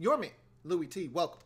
your man, Louie Tee. Welcome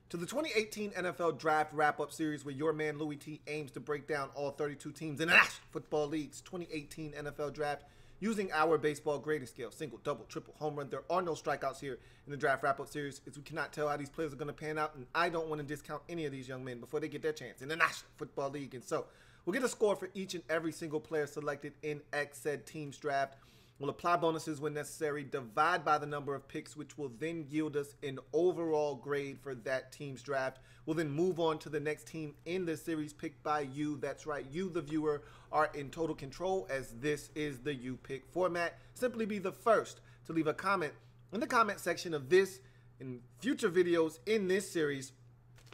to the 2018 NFL Draft Wrap-Up Series, where your man Louie Tee aims to break down all 32 teams in the National Football League's 2018 NFL Draft using our baseball grading scale: single, double, triple, home run. There are no strikeouts here in the Draft Wrap-Up Series, as we cannot tell how these players are going to pan out, and I don't want to discount any of these young men before they get their chance in the National Football League. And so we'll get a score for each and every single player selected in said team's draft. We'll apply bonuses when necessary, divide by the number of picks, which will then yield us an overall grade for that team's draft. We'll then move on to the next team in the series picked by you. That's right, you, the viewer, are in total control, as this is the You Pick format. Simply be the first to leave a comment in the comment section of this and future videos in this series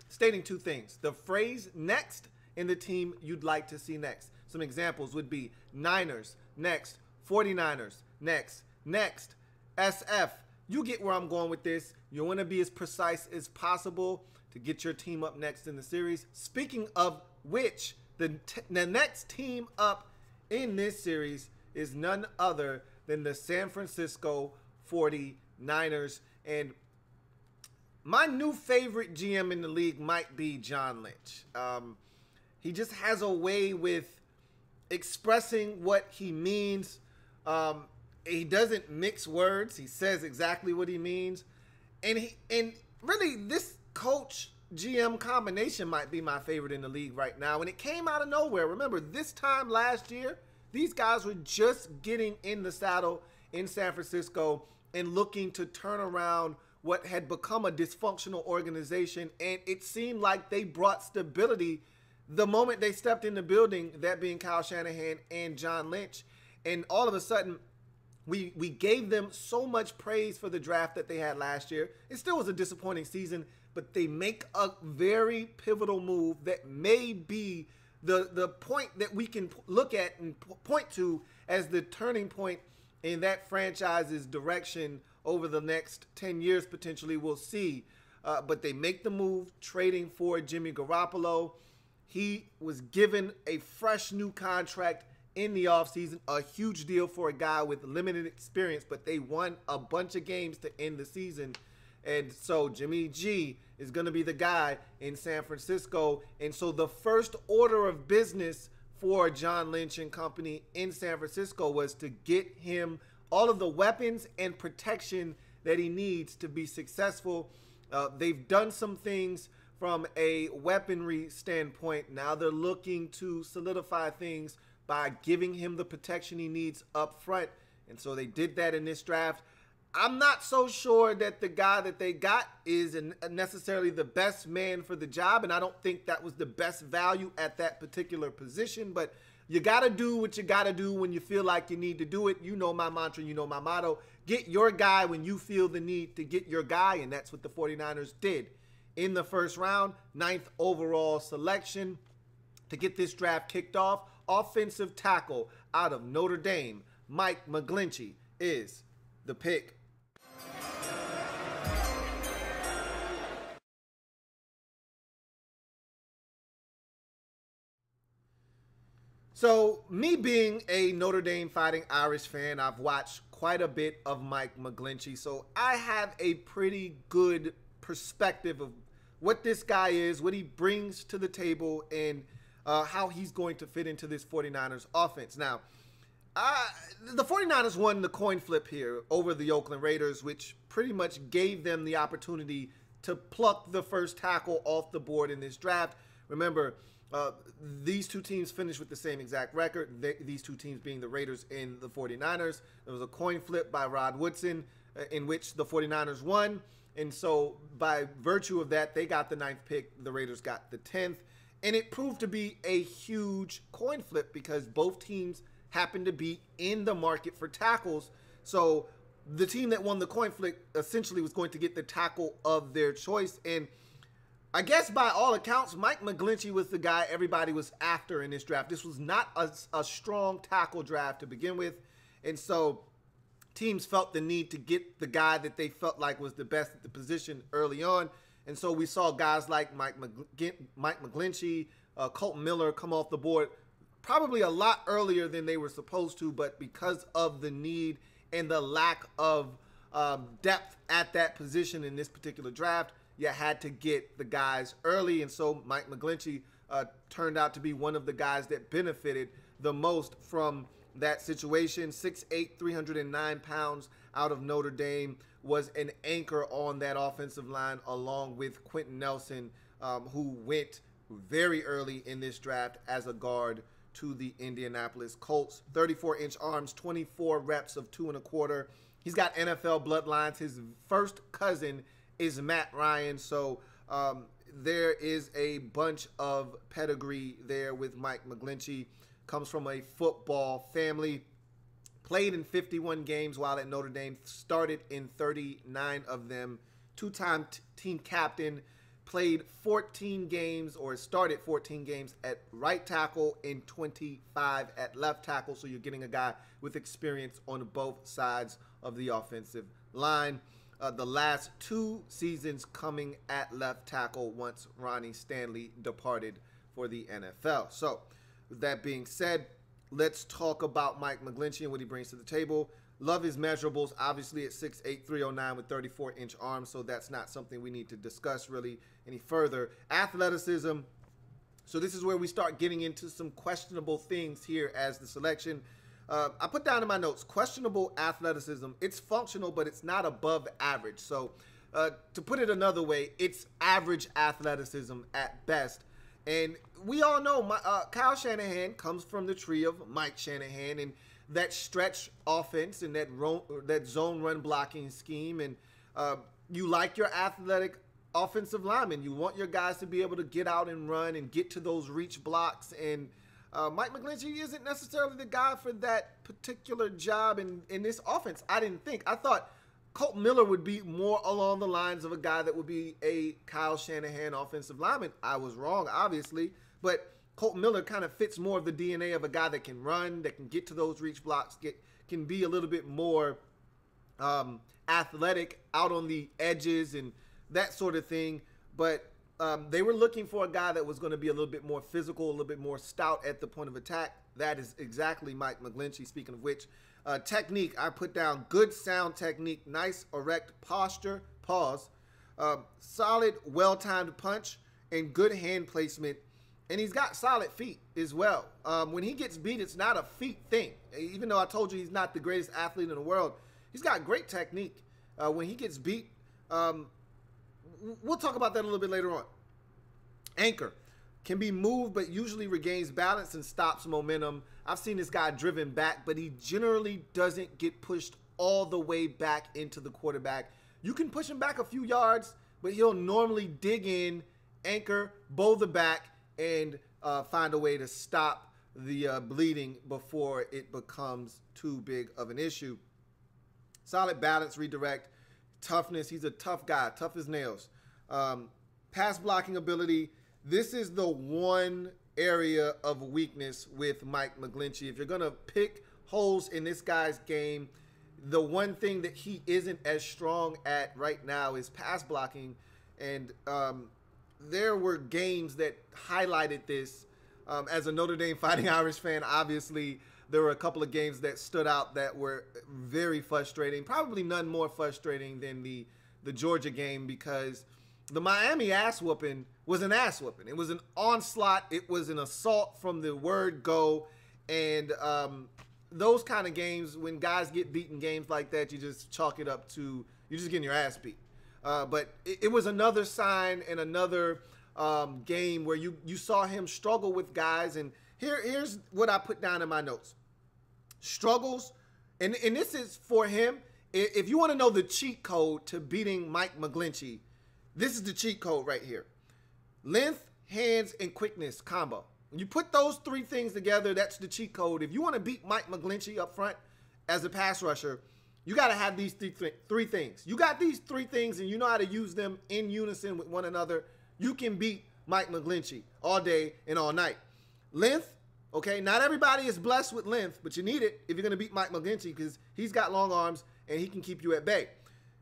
stating two things: the phrase next and the team you'd like to see next. Some examples would be Niners, next; 49ers, next, SF. You get where I'm going with this. You want to be as precise as possible to get your team up next in the series. Speaking of which, the next team up in this series is none other than the San Francisco 49ers. And my new favorite GM in the league might be John Lynch. He just has a way with expressing what he means. He doesn't mix words. He says exactly what he means. And really, this coach GM combination might be my favorite in the league right now. And it came out of nowhere. Remember, this time last year, these guys were just getting in the saddle in San Francisco and looking to turn around what had become a dysfunctional organization. And it seemed like they brought stability the moment they stepped in the building, that being Kyle Shanahan and John Lynch. And all of a sudden, we gave them so much praise for the draft that they had last year. It still was a disappointing season, but they make a very pivotal move that may be the point that we can look at and point to as the turning point in that franchise's direction over the next 10 years, potentially. We'll see. But they make the move, trading for Jimmy Garoppolo. He was given a fresh new contract in the offseason, a huge deal for a guy with limited experience, but they won a bunch of games to end the season. And so Jimmy G is going to be the guy in San Francisco. And so the first order of business for John Lynch and company in San Francisco was to get him all of the weapons and protection that he needs to be successful. They've done some things from a weaponry standpoint. Now they're looking to solidify things by giving him the protection he needs up front. And so they did that in this draft. I'm not so sure that the guy that they got is necessarily the best man for the job, and I don't think that was the best value at that particular position. But you got to do what you got to do when you feel like you need to do it. You know my mantra, you know my motto: get your guy when you feel the need to get your guy, and that's what the 49ers did in the first round, 9th overall selection. To get this draft kicked off, offensive tackle out of Notre Dame, Mike McGlinchey, is the pick. So, me being a Notre Dame Fighting Irish fan, I've watched quite a bit of Mike McGlinchey, so I have a pretty good perspective of what this guy is, what he brings to the table, and how he's going to fit into this 49ers offense. Now, the 49ers won the coin flip here over the Oakland Raiders, which pretty much gave them the opportunity to pluck the first tackle off the board in this draft. Remember, these two teams finished with the same exact record, these two teams being the Raiders and the 49ers. There was a coin flip by Rod Woodson in which the 49ers won. And so by virtue of that, they got the 9th pick. The Raiders got the 10th. And it proved to be a huge coin flip because both teams happened to be in the market for tackles. So the team that won the coin flip essentially was going to get the tackle of their choice. And I guess by all accounts, Mike McGlinchey was the guy everybody was after in this draft. This was not a strong tackle draft to begin with. And so teams felt the need to get the guy that they felt like was the best at the position early on. And so we saw guys like Mike McGlinchey, Colton Miller come off the board probably a lot earlier than they were supposed to, but because of the need and the lack of depth at that position in this particular draft, you had to get the guys early. And so Mike McGlinchey turned out to be one of the guys that benefited the most from that situation. 6'8", 309 pounds out of Notre Dame, was an anchor on that offensive line, along with Quentin Nelson, who went very early in this draft as a guard to the Indianapolis Colts. 34-inch arms, 24 reps of 2 1/4. He's got NFL bloodlines. His first cousin is Matt Ryan, so there is a bunch of pedigree there with Mike McGlinchey. Comes from a football family. Played in 51 games while at Notre Dame. Started in 39 of them. Two-time team captain. Played 14 games, or started 14 games at right tackle and 25 at left tackle. So you're getting a guy with experience on both sides of the offensive line. The last 2 seasons coming at left tackle once Ronnie Stanley departed for the NFL. So with that being said, let's talk about Mike McGlinchey and what he brings to the table. Love his measurables, obviously at 6'8", 309 with 34-inch arms, so that's not something we need to discuss really any further. Athleticism, so this is where we start getting into some questionable things here as the selection. I put down in my notes, questionable athleticism. It's functional, but it's not above average. So to put it another way, it's average athleticism at best. And we all know Kyle Shanahan comes from the tree of Mike Shanahan and that stretch offense and that zone run blocking scheme. And you like your athletic offensive linemen. You want your guys to be able to get out and run and get to those reach blocks. And Mike McGlinchey isn't necessarily the guy for that particular job in this offense. I didn't think. I thought Colt Miller would be more along the lines of a guy that would be a Kyle Shanahan offensive lineman. I was wrong, obviously, but Colt Miller kind of fits more of the DNA of a guy that can run, that can get to those reach blocks, can be a little bit more athletic out on the edges and that sort of thing. But they were looking for a guy that was going to be a little bit more physical, a little bit more stout at the point of attack. That is exactly Mike McGlinchey. Speaking of which, technique, I put down good sound technique, nice erect posture, pause, solid, well-timed punch, and good hand placement. And he's got solid feet as well. When he gets beat, it's not a feet thing. Even though I told you he's not the greatest athlete in the world, he's got great technique. When he gets beat, we'll talk about that a little bit later on. Anchor. Can be moved, but usually regains balance and stops momentum. I've seen this guy driven back, but he generally doesn't get pushed all the way back into the quarterback. You can push him back a few yards, but he'll normally dig in, anchor, bow the back, and find a way to stop the bleeding before it becomes too big of an issue. Solid balance, redirect, toughness. He's a tough guy, tough as nails. Pass blocking ability. This is the one area of weakness with Mike McGlinchey. If you're going to pick holes in this guy's game, the one thing that he isn't as strong at right now is pass blocking. And there were games that highlighted this. As a Notre Dame Fighting Irish fan, obviously, there were a couple of games that stood out that were very frustrating. Probably none more frustrating than the Georgia game, because the Miami ass whooping was an ass whooping. It was an onslaught. It was an assault from the word go. And those kind of games, when guys get beaten games like that, you just chalk it up to you're just getting your ass beat. But it was another sign and another game where you saw him struggle with guys. And here's what I put down in my notes. Struggles, and this is for him. If you want to know the cheat code to beating Mike McGlinchey, this is the cheat code right here. Length, hands, and quickness combo. When you put those 3 things together, that's the cheat code. If you want to beat Mike McGlinchey up front as a pass rusher, you got to have these three things. You got these 3 things and you know how to use them in unison with one another, you can beat Mike McGlinchey all day and all night. Length, okay, not everybody is blessed with length, but you need it if you're going to beat Mike McGlinchey, because he's got long arms and he can keep you at bay.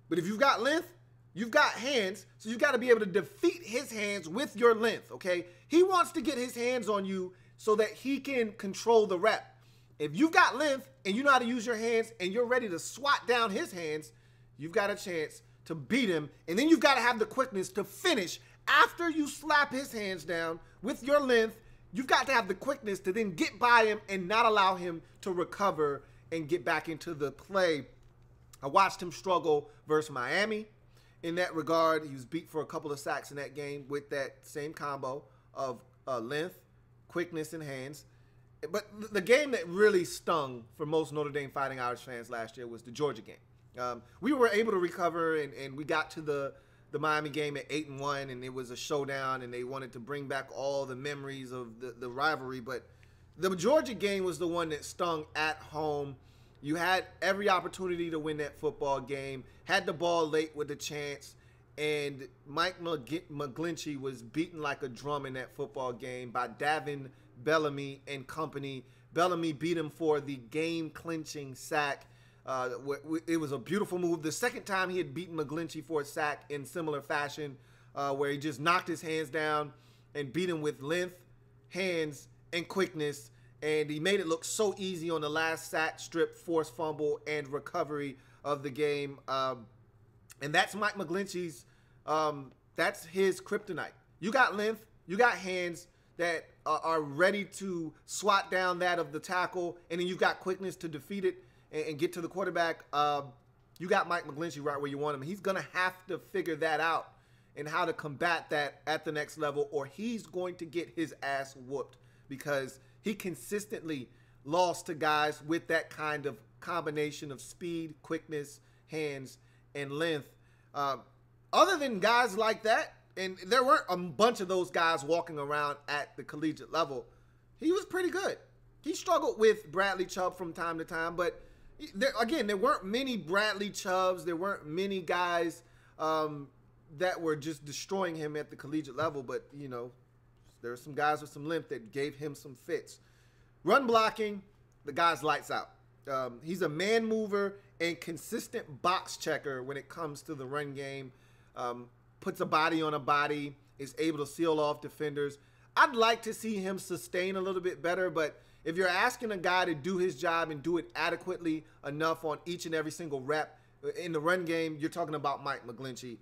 But if you've got length, you've got hands, so you've got to be able to defeat his hands with your length, okay? He wants to get his hands on you so that he can control the rep. If you've got length and you know how to use your hands and you're ready to swat down his hands, you've got a chance to beat him, and then you've got to have the quickness to finish after you slap his hands down with your length. You've got to have the quickness to then get by him and not allow him to recover and get back into the play. I watched him struggle versus Miami in that regard. He was beat for a couple of sacks in that game with that same combo of length, quickness, and hands. But the game that really stung for most Notre Dame Fighting Irish fans last year was the Georgia game. We were able to recover, and we got to the Miami game at 8-1, and it was a showdown, and they wanted to bring back all the memories of the rivalry. But the Georgia game was the one that stung at home. You had every opportunity to win that football game, had the ball late with a chance, and Mike McGlinchey was beaten like a drum in that football game by Davin Bellamy and company. Bellamy beat him for the game-clinching sack. It was a beautiful move. The second time he had beaten McGlinchey for a sack in similar fashion, where he just knocked his hands down and beat him with length, hands, and quickness. And he made it look so easy on the last sack, strip, forced fumble, and recovery of the game. And that's Mike McGlinchey's, that's his kryptonite. You got length, you got hands that are ready to swat down that of the tackle, and then you've got quickness to defeat it and get to the quarterback. You got Mike McGlinchey right where you want him. He's going to have to figure that out and how to combat that at the next level, or he's going to get his ass whooped, because he consistently lost to guys with that kind of combination of speed, quickness, hands, and length. Other than guys like that, and there weren't a bunch of those guys walking around at the collegiate level, he was pretty good. He struggled with Bradley Chubb from time to time, but there weren't many Bradley Chubbs. There weren't many guys that were just destroying him at the collegiate level, but, you know, there were some guys with some length that gave him some fits. Run blocking, the guy's lights out. He's a man mover and consistent box checker when it comes to the run game. Puts a body on a body, is able to seal off defenders. I'd like to see him sustain a little bit better, but if you're asking a guy to do his job and do it adequately enough on each and every single rep in the run game, you're talking about Mike McGlinchey.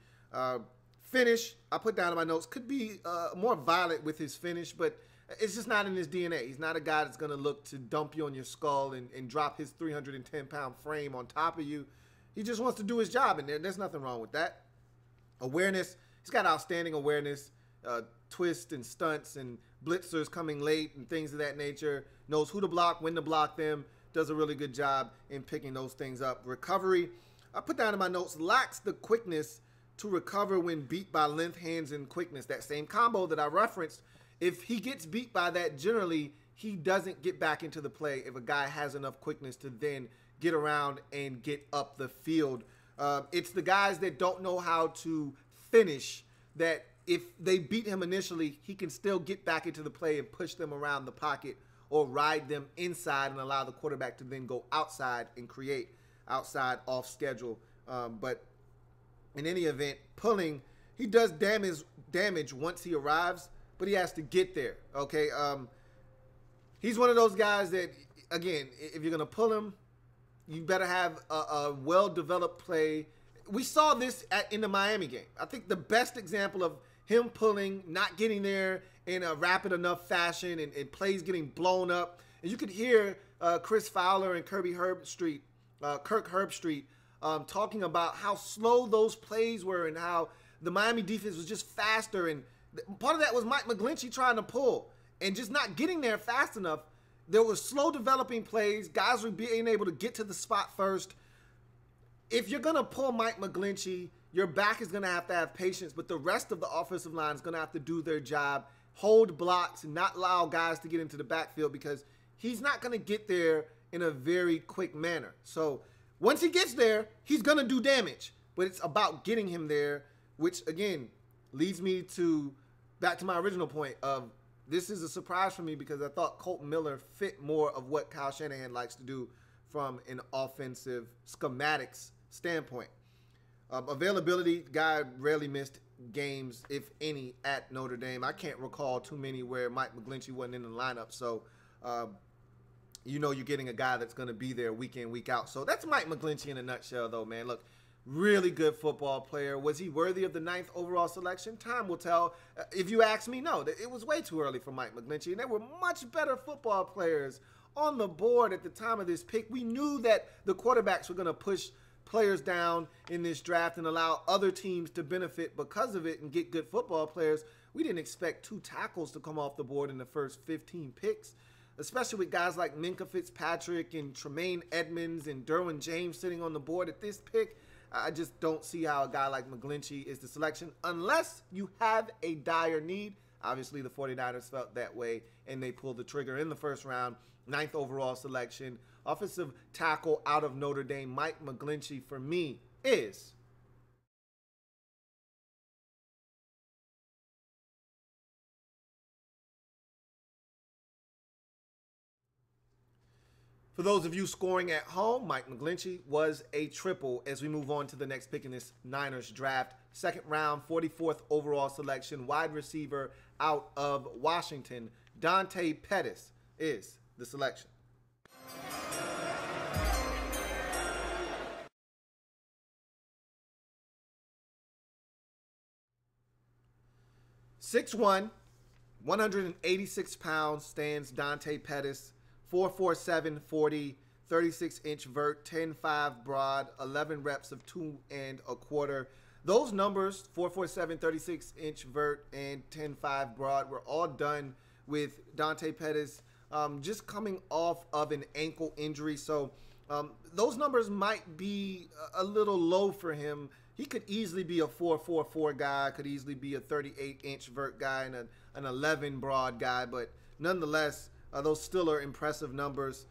Finish, I put down in my notes, could be more violent with his finish, but it's just not in his DNA. He's not a guy that's going to look to dump you on your skull and drop his 310-pound frame on top of you. He just wants to do his job, and there's nothing wrong with that. Awareness, he's got outstanding awareness, twists and stunts and blitzers coming late and things of that nature. Knows who to block, when to block them, does a really good job in picking those things up. Recovery, I put down in my notes, lacks the quickness to recover when beat by length, hands, and quickness. That same combo that I referenced, if he gets beat by that, generally he doesn't get back into the play if a guy has enough quickness to then get around and get up the field. It's the guys that don't know how to finish that if they beat him initially, he can still get back into the play and push them around the pocket or ride them inside and allow the quarterback to then go outside and create outside off schedule. But in any event, pulling, he does damage once he arrives, but he has to get there, okay? He's one of those guys that, again, if you're going to pull him, you better have a well-developed play. We saw this in the Miami game. I think the best example of him pulling, not getting there in a rapid enough fashion and plays getting blown up. And you could hear Chris Fowler and Kirk Herbstreit talking about how slow those plays were and how the Miami defense was just faster. And part of that was Mike McGlinchey trying to pull and just not getting there fast enough. There was slow developing plays. Guys were being able to get to the spot first. If you're going to pull Mike McGlinchey, your back is going to have patience, but the rest of the offensive line is going to have to do their job, hold blocks, and not allow guys to get into the backfield because he's not going to get there in a very quick manner. So once he gets there, he's going to do damage, but it's about getting him there, which, again, leads me back to my original point of this is a surprise for me because I thought Colton Miller fit more of what Kyle Shanahan likes to do from an offensive schematics standpoint. Availability, guy rarely missed games, if any, at Notre Dame. I can't recall too many where Mike McGlinchey wasn't in the lineup. So, you know you're getting a guy that's going to be there week in, week out. So that's Mike McGlinchey in a nutshell, though, man. Look, Really good football player. Was he worthy of the 9th overall selection? Time will tell. If you ask me, no. It was way too early for Mike McGlinchey, and there were much better football players on the board at the time of this pick. We knew that the quarterbacks were going to push players down in this draft and allow other teams to benefit because of it and get good football players. We didn't expect 2 tackles to come off the board in the first 15 picks, especially with guys like Minkah Fitzpatrick and Tremaine Edmonds and Derwin James sitting on the board at this pick. I just don't see how a guy like McGlinchey is the selection unless you have a dire need. Obviously, the 49ers felt that way, and they pulled the trigger in the first round. 9th overall selection. Offensive tackle out of Notre Dame, Mike McGlinchey, for me, is for those of you scoring at home, Mike McGlinchey was a triple as we move on to the next pick in this Niners draft. 2nd round, 44th overall selection, wide receiver out of Washington, Dante Pettis is the selection. (6'1", 186 pounds stands Dante Pettis. 4.47 40, 36-inch vert, 10.5 broad, 11 reps of 2 1/4. Those numbers, 4.47, 36-inch vert, and 10.5 broad, were all done with Dante Pettis just coming off of an ankle injury. So those numbers might be a little low for him. He could easily be a 4.44 guy, could easily be a 38-inch vert guy and an 11 broad guy, but nonetheless, those still are impressive numbers,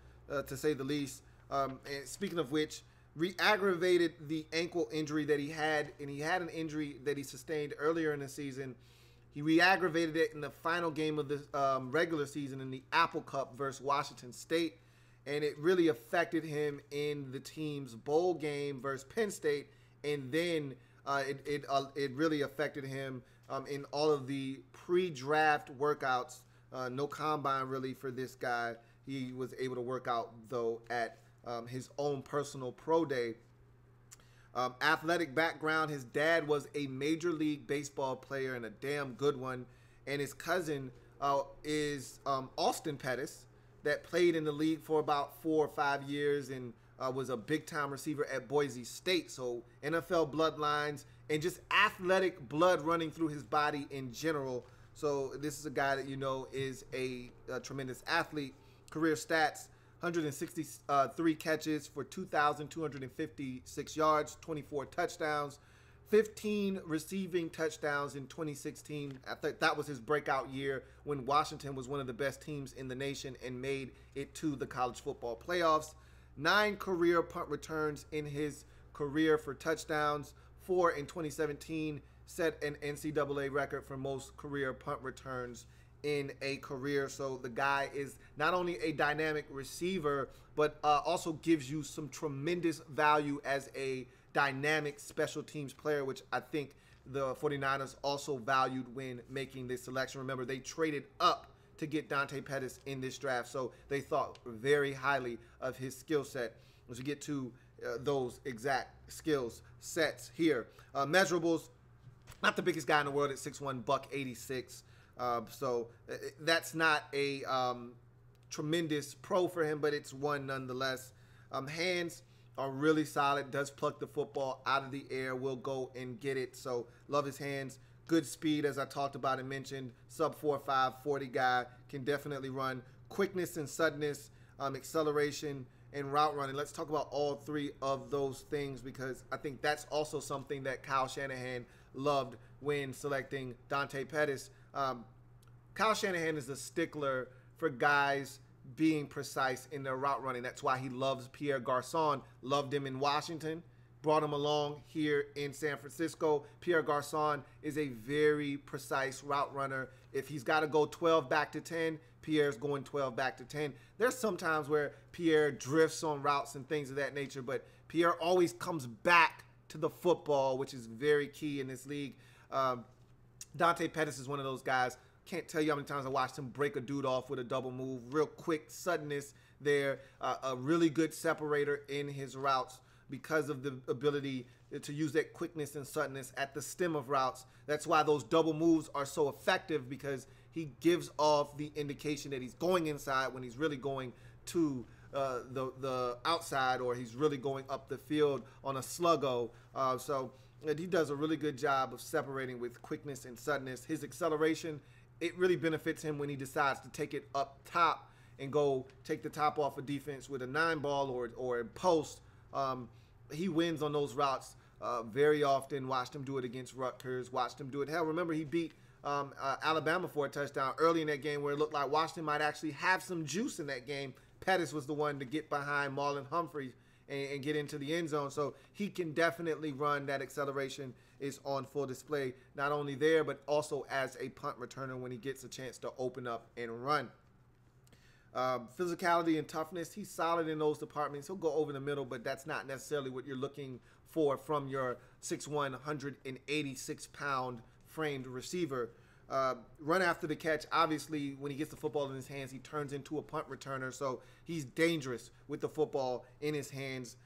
to say the least. And speaking of which, re-aggravated the ankle injury that he had, and he had an injury that he sustained earlier in the season. He re-aggravated it in the final game of the regular season in the Apple Cup versus Washington State, and it really affected him in the team's bowl game versus Penn State, and then it really affected him in all of the pre-draft workouts. No combine really for this guy. He was able to work out, though, at his own personal pro day. Athletic background, his dad was a Major League Baseball player and a damn good one. And his cousin is Austin Pettis, that played in the league for about 4 or 5 years and was a big-time receiver at Boise State. So NFL bloodlines and just athletic blood running through his body in general. So this is a guy that you know is a tremendous athlete. Career stats, 163 catches for 2,256 yards, 24 touchdowns, 15 receiving touchdowns in 2016. I think that was his breakout year when Washington was one of the best teams in the nation and made it to the college football playoffs. 9 career punt returns in his career for touchdowns, 4 in 2017. Set an NCAA record for most career punt returns in a career. So the guy is not only a dynamic receiver, but also gives you some tremendous value as a dynamic special teams player, which I think the 49ers also valued when making this selection. Remember, they traded up to get Dante Pettis in this draft, so they thought very highly of his skill set. As we get to those exact skills sets here. Measurables, not the biggest guy in the world at 6'1", $186. So that's not a tremendous pro for him, but it's one nonetheless. Hands are really solid, does pluck the football out of the air, will go and get it. So love his hands. Good speed, as I talked about and mentioned. Sub 4.5, 40 guy, can definitely run. Quickness and suddenness, acceleration, and route running. Let's talk about all 3 of those things, because I think that's also something that Kyle Shanahan loved when selecting Dante Pettis. Kyle Shanahan is a stickler for guys being precise in their route running. That's why he loves Pierre Garçon. Loved him in Washington, brought him along here in San Francisco. Pierre Garçon is a very precise route runner. If he's got to go 12 back to 10, Pierre's going 12 back to 10. There's some times where Pierre drifts on routes and things of that nature, but Pierre always comes back to the football, which is very key in this league. Dante Pettis is one of those guys. Can't tell you how many times I watched him break a dude off with a double move. Real quick suddenness there. A really good separator in his routes. because of the ability to use that quickness and suddenness at the stem of routes. That's why those double moves are so effective, because he gives off the indication that he's going inside when he's really going to the outside, or he's really going up the field on a sluggo. So he does a really good job of separating with quickness and suddenness. His acceleration, it really benefits him when he decides to take it up top and go take the top off of defense with a 9-ball or a post. He wins on those routes very often. Watched him do it against Rutgers. Watched him do it. Hell, remember he beat Alabama for a touchdown early in that game where it looked like Washington might actually have some juice in that game. Pettis was the one to get behind Marlon Humphrey and get into the end zone. So he can definitely run. That acceleration is on full display, not only there, but also as a punt returner when he gets a chance to open up and run. Physicality and toughness, he's solid in those departments. He'll go over the middle, but that's not necessarily what you're looking for from your 6'1", 186-pound framed receiver. Run after the catch, obviously, when he gets the football in his hands, he turns into a punt returner, so he's dangerous with the football in his hands.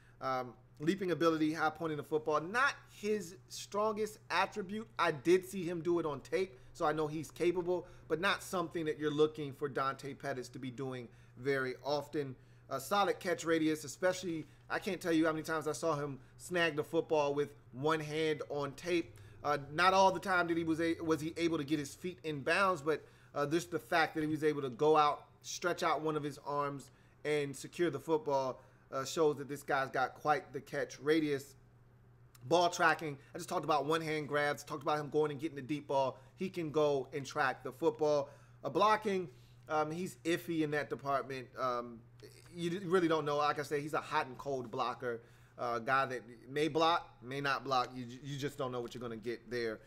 Leaping ability, high pointing the football, not his strongest attribute. I did see him do it on tape, so I know he's capable, but not something that you're looking for Dante Pettis to be doing very often. A solid catch radius, especially, I can't tell you how many times I saw him snag the football with one hand on tape. Not all the time did was he able to get his feet in bounds, but just the fact that he was able to go out, stretch out one of his arms, and secure the football shows that this guy's got quite the catch radius. Ball tracking, I just talked about one-hand grabs, talked about him going and getting the deep ball. He can go and track the football. Blocking, he's iffy in that department. You really don't know. Like I said, he's a hot and cold blocker. Guy that may block, may not block. You just don't know what you're going to get there.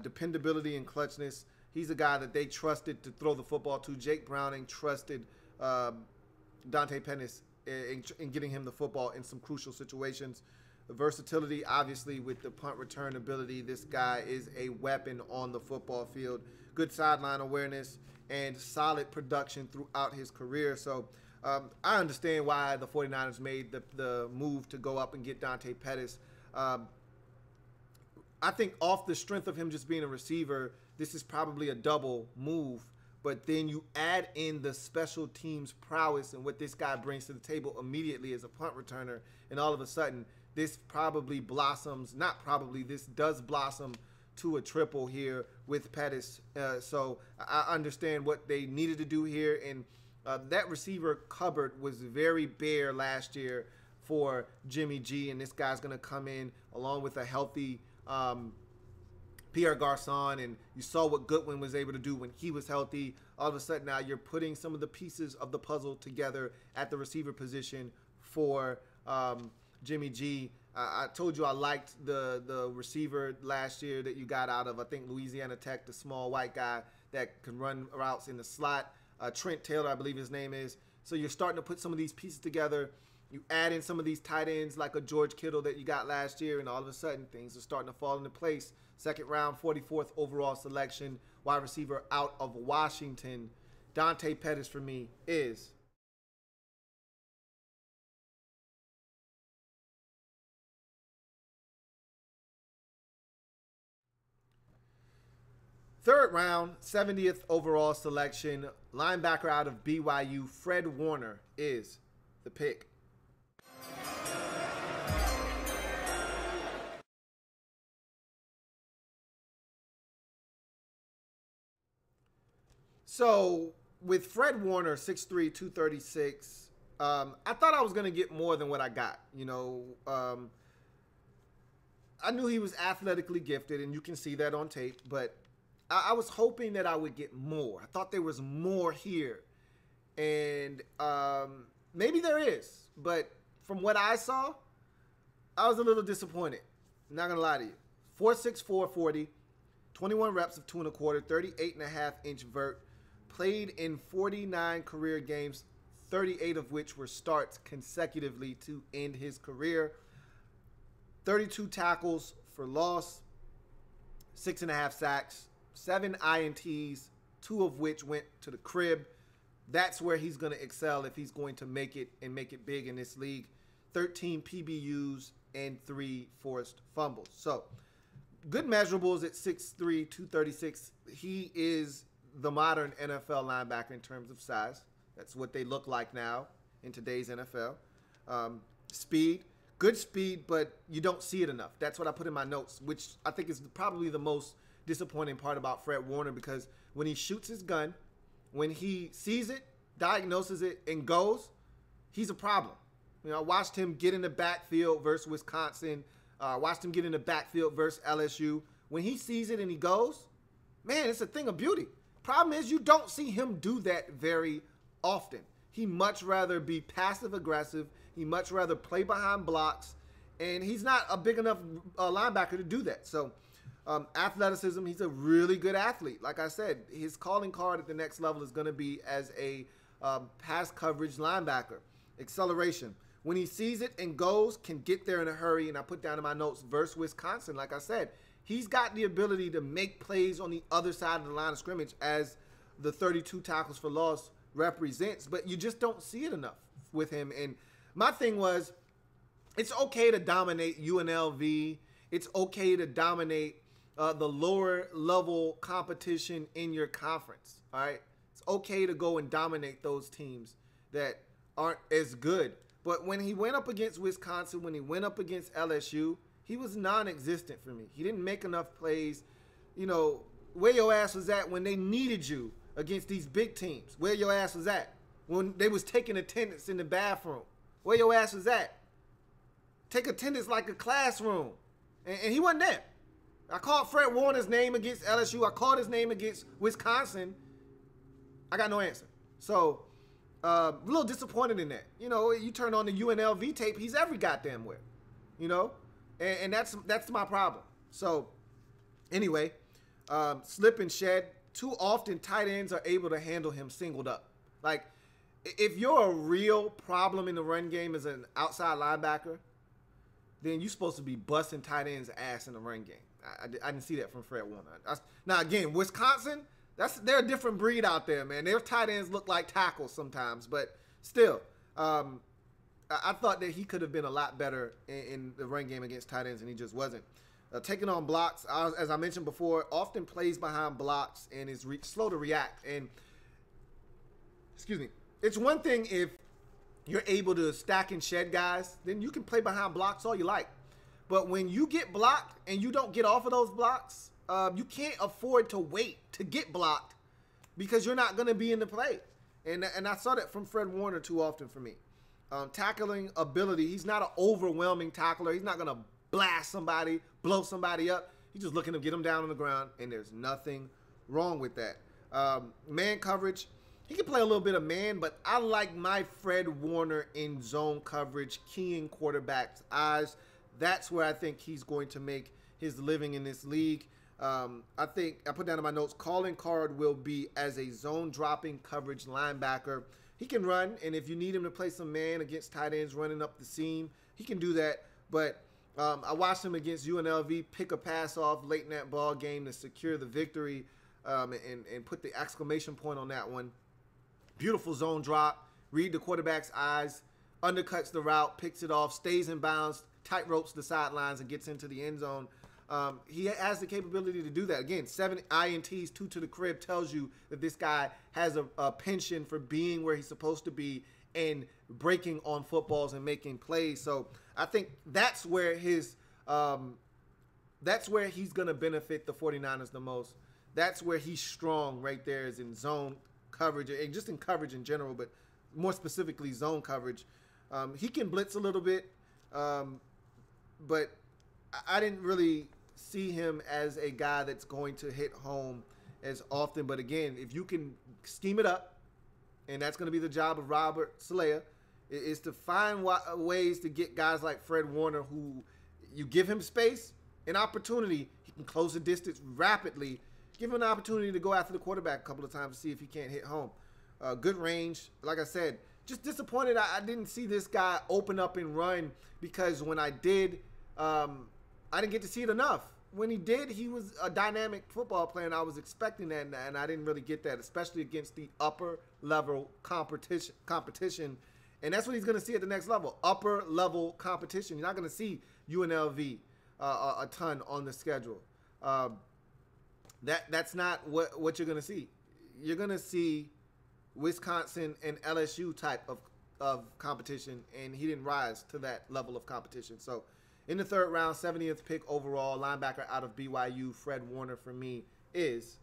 Dependability and clutchness. He's a guy that they trusted to throw the football to. Jake Browning trusted Dante Pettis in getting him the football in some crucial situations. Versatility, obviously, with the punt return ability, this guy is a weapon on the football field. Good sideline awareness and solid production throughout his career. So I understand why the 49ers made the move to go up and get Dante Pettis. I think off the strength of him just being a receiver, this is probably a double move. But then you add in the special teams prowess and what this guy brings to the table immediately as a punt returner, and all of a sudden, this probably blossoms, not probably, this does blossom to a triple here with Pettis. So I understand what they needed to do here, and that receiver cupboard was very bare last year for Jimmy G, and this guy's going to come in along with a healthy Pierre Garçon, and you saw what Goodwin was able to do when he was healthy. All of a sudden now you're putting some of the pieces of the puzzle together at the receiver position for Jimmy G. I told you I liked the receiver last year that you got out of, I think, Louisiana Tech, the small white guy that can run routes in the slot. Trent Taylor, I believe his name is. So you're starting to put some of these pieces together. You add in some of these tight ends like a George Kittle that you got last year, and all of a sudden things are starting to fall into place. Second round, 44th overall selection, wide receiver out of Washington. Dante Pettis for me is third round, 70th overall selection, linebacker out of BYU, Fred Warner is the pick. So with Fred Warner, 6'3", 236, I thought I was going to get more than what I got. You know, I knew he was athletically gifted, and you can see that on tape, but I was hoping that I would get more. I thought there was more here. And maybe there is, but from what I saw, I was a little disappointed. I'm not going to lie to you. 4'6", 440, 21 reps of 2 1/4, 38.5-inch vert. Played in 49 career games, 38 of which were starts consecutively to end his career. 32 tackles for loss, 6.5 sacks, 7 INTs, 2 of which went to the crib. That's where he's going to excel if he's going to make it and make it big in this league. 13 PBUs, and 3 forced fumbles. So, good measurables at 6'3", 236. He is the modern NFL linebacker in terms of size. That's what they look like now in today's NFL. Speed, good speed, but you don't see it enough. That's what I put in my notes, which I think is probably the most disappointing part about Fred Warner, because when he shoots his gun, when he sees it, diagnoses it, and goes, he's a problem. You know, I watched him get in the backfield versus Wisconsin. Watched him get in the backfield versus LSU. When he sees it and he goes, man, it's a thing of beauty. Problem is, you don't see him do that very often. He much rather be passive aggressive. He much rather play behind blocks, and he's not a big enough linebacker to do that. So, athleticism, he's a really good athlete. Like I said, his calling card at the next level is going to be as a pass coverage linebacker. Acceleration. When he sees it and goes, can get there in a hurry. And I put down in my notes versus Wisconsin, like I said, he's got the ability to make plays on the other side of the line of scrimmage, as the 32 tackles for loss represents, but you just don't see it enough with him. And my thing was, it's okay to dominate UNLV. It's okay to dominate the lower level competition in your conference, all right? It's okay to go and dominate those teams that aren't as good. But when he went up against Wisconsin, when he went up against LSU, he was non-existent for me. He didn't make enough plays. You know, where your ass was at when they needed you against these big teams. Where your ass was at when they was taking attendance in the bathroom. Where your ass was at. Take attendance like a classroom. And he wasn't there. I called Fred Warner's name against LSU. I called his name against Wisconsin. I got no answer. So, a little disappointed in that. You know, you turn on the UNLV tape, he's every goddamn where. You know? And that's my problem. So, anyway, slip and shed. Too often, tight ends are able to handle him singled up. Like, if you're a real problem in the run game as an outside linebacker, then you're supposed to be busting tight ends' ass in the run game. I didn't see that from Fred Warner. Now, again, Wisconsin, they're a different breed out there, man. Their tight ends look like tackles sometimes, but still, I thought that he could have been a lot better in the run game against tight ends, and he just wasn't. Taking on blocks, as I mentioned before, often plays behind blocks and is slow to react. And, excuse me, it's one thing if you're able to stack and shed guys, then you can play behind blocks all you like. But when you get blocked and you don't get off of those blocks, you can't afford to wait to get blocked because you're not going to be in the play. And I saw that from Fred Warner too often for me. Tackling ability, he's not an overwhelming tackler. He's not going to blast somebody, blow somebody up. He's just looking to get them down on the ground, and there's nothing wrong with that. Man coverage, he can play a little bit of man, but I like my Fred Warner in zone coverage, keying quarterbacks' eyes. That's where I think he's going to make his living in this league. I think I put down in my notes, calling card will be as a zone dropping coverage linebacker. He can run, and if you need him to play some man against tight ends running up the seam, he can do that. But I watched him against UNLV pick a pass off late in that ball game to secure the victory and put the exclamation point on that one. Beautiful zone drop, read the quarterback's eyes, undercuts the route, picks it off, stays in bounds, tight ropes the sidelines, and gets into the end zone. He has the capability to do that. Again, 7 INTs, 2 to the crib tells you that this guy has a penchant for being where he's supposed to be and breaking on footballs and making plays. So I think that's where he's going to benefit the 49ers the most. That's where he's strong right there, is in zone coverage, and just in coverage in general, but more specifically zone coverage. He can blitz a little bit, but I didn't really see him as a guy that's going to hit home as often. But again, if you can scheme it up, and that's going to be the job of Robert Saleh, is to find ways to get guys like Fred Warner, who you give him space, an opportunity, he can close the distance rapidly. Give him an opportunity to go after the quarterback a couple of times to see if he can't hit home. Good range. Like I said, just disappointed I didn't see this guy open up and run, because when I did, I didn't get to see it enough. When he did, he was a dynamic football player, and I was expecting that, and I didn't really get that, especially against the upper-level competition. And that's what he's going to see at the next level, upper-level competition. You're not going to see UNLV a ton on the schedule. That's not what you're going to see. You're going to see Wisconsin and LSU type of competition, and he didn't rise to that level of competition. So in the third round, 70th pick overall, linebacker out of BYU, Fred Warner for me is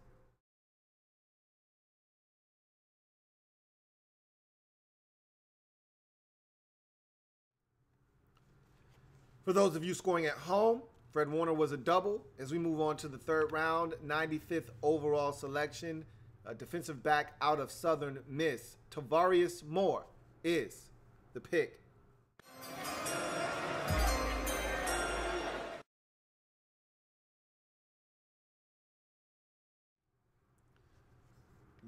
for those of you scoring at home, Fred Warner was a double. As we move on to the third round, 95th overall selection, a defensive back out of Southern Miss, Tavarius Moore is the pick.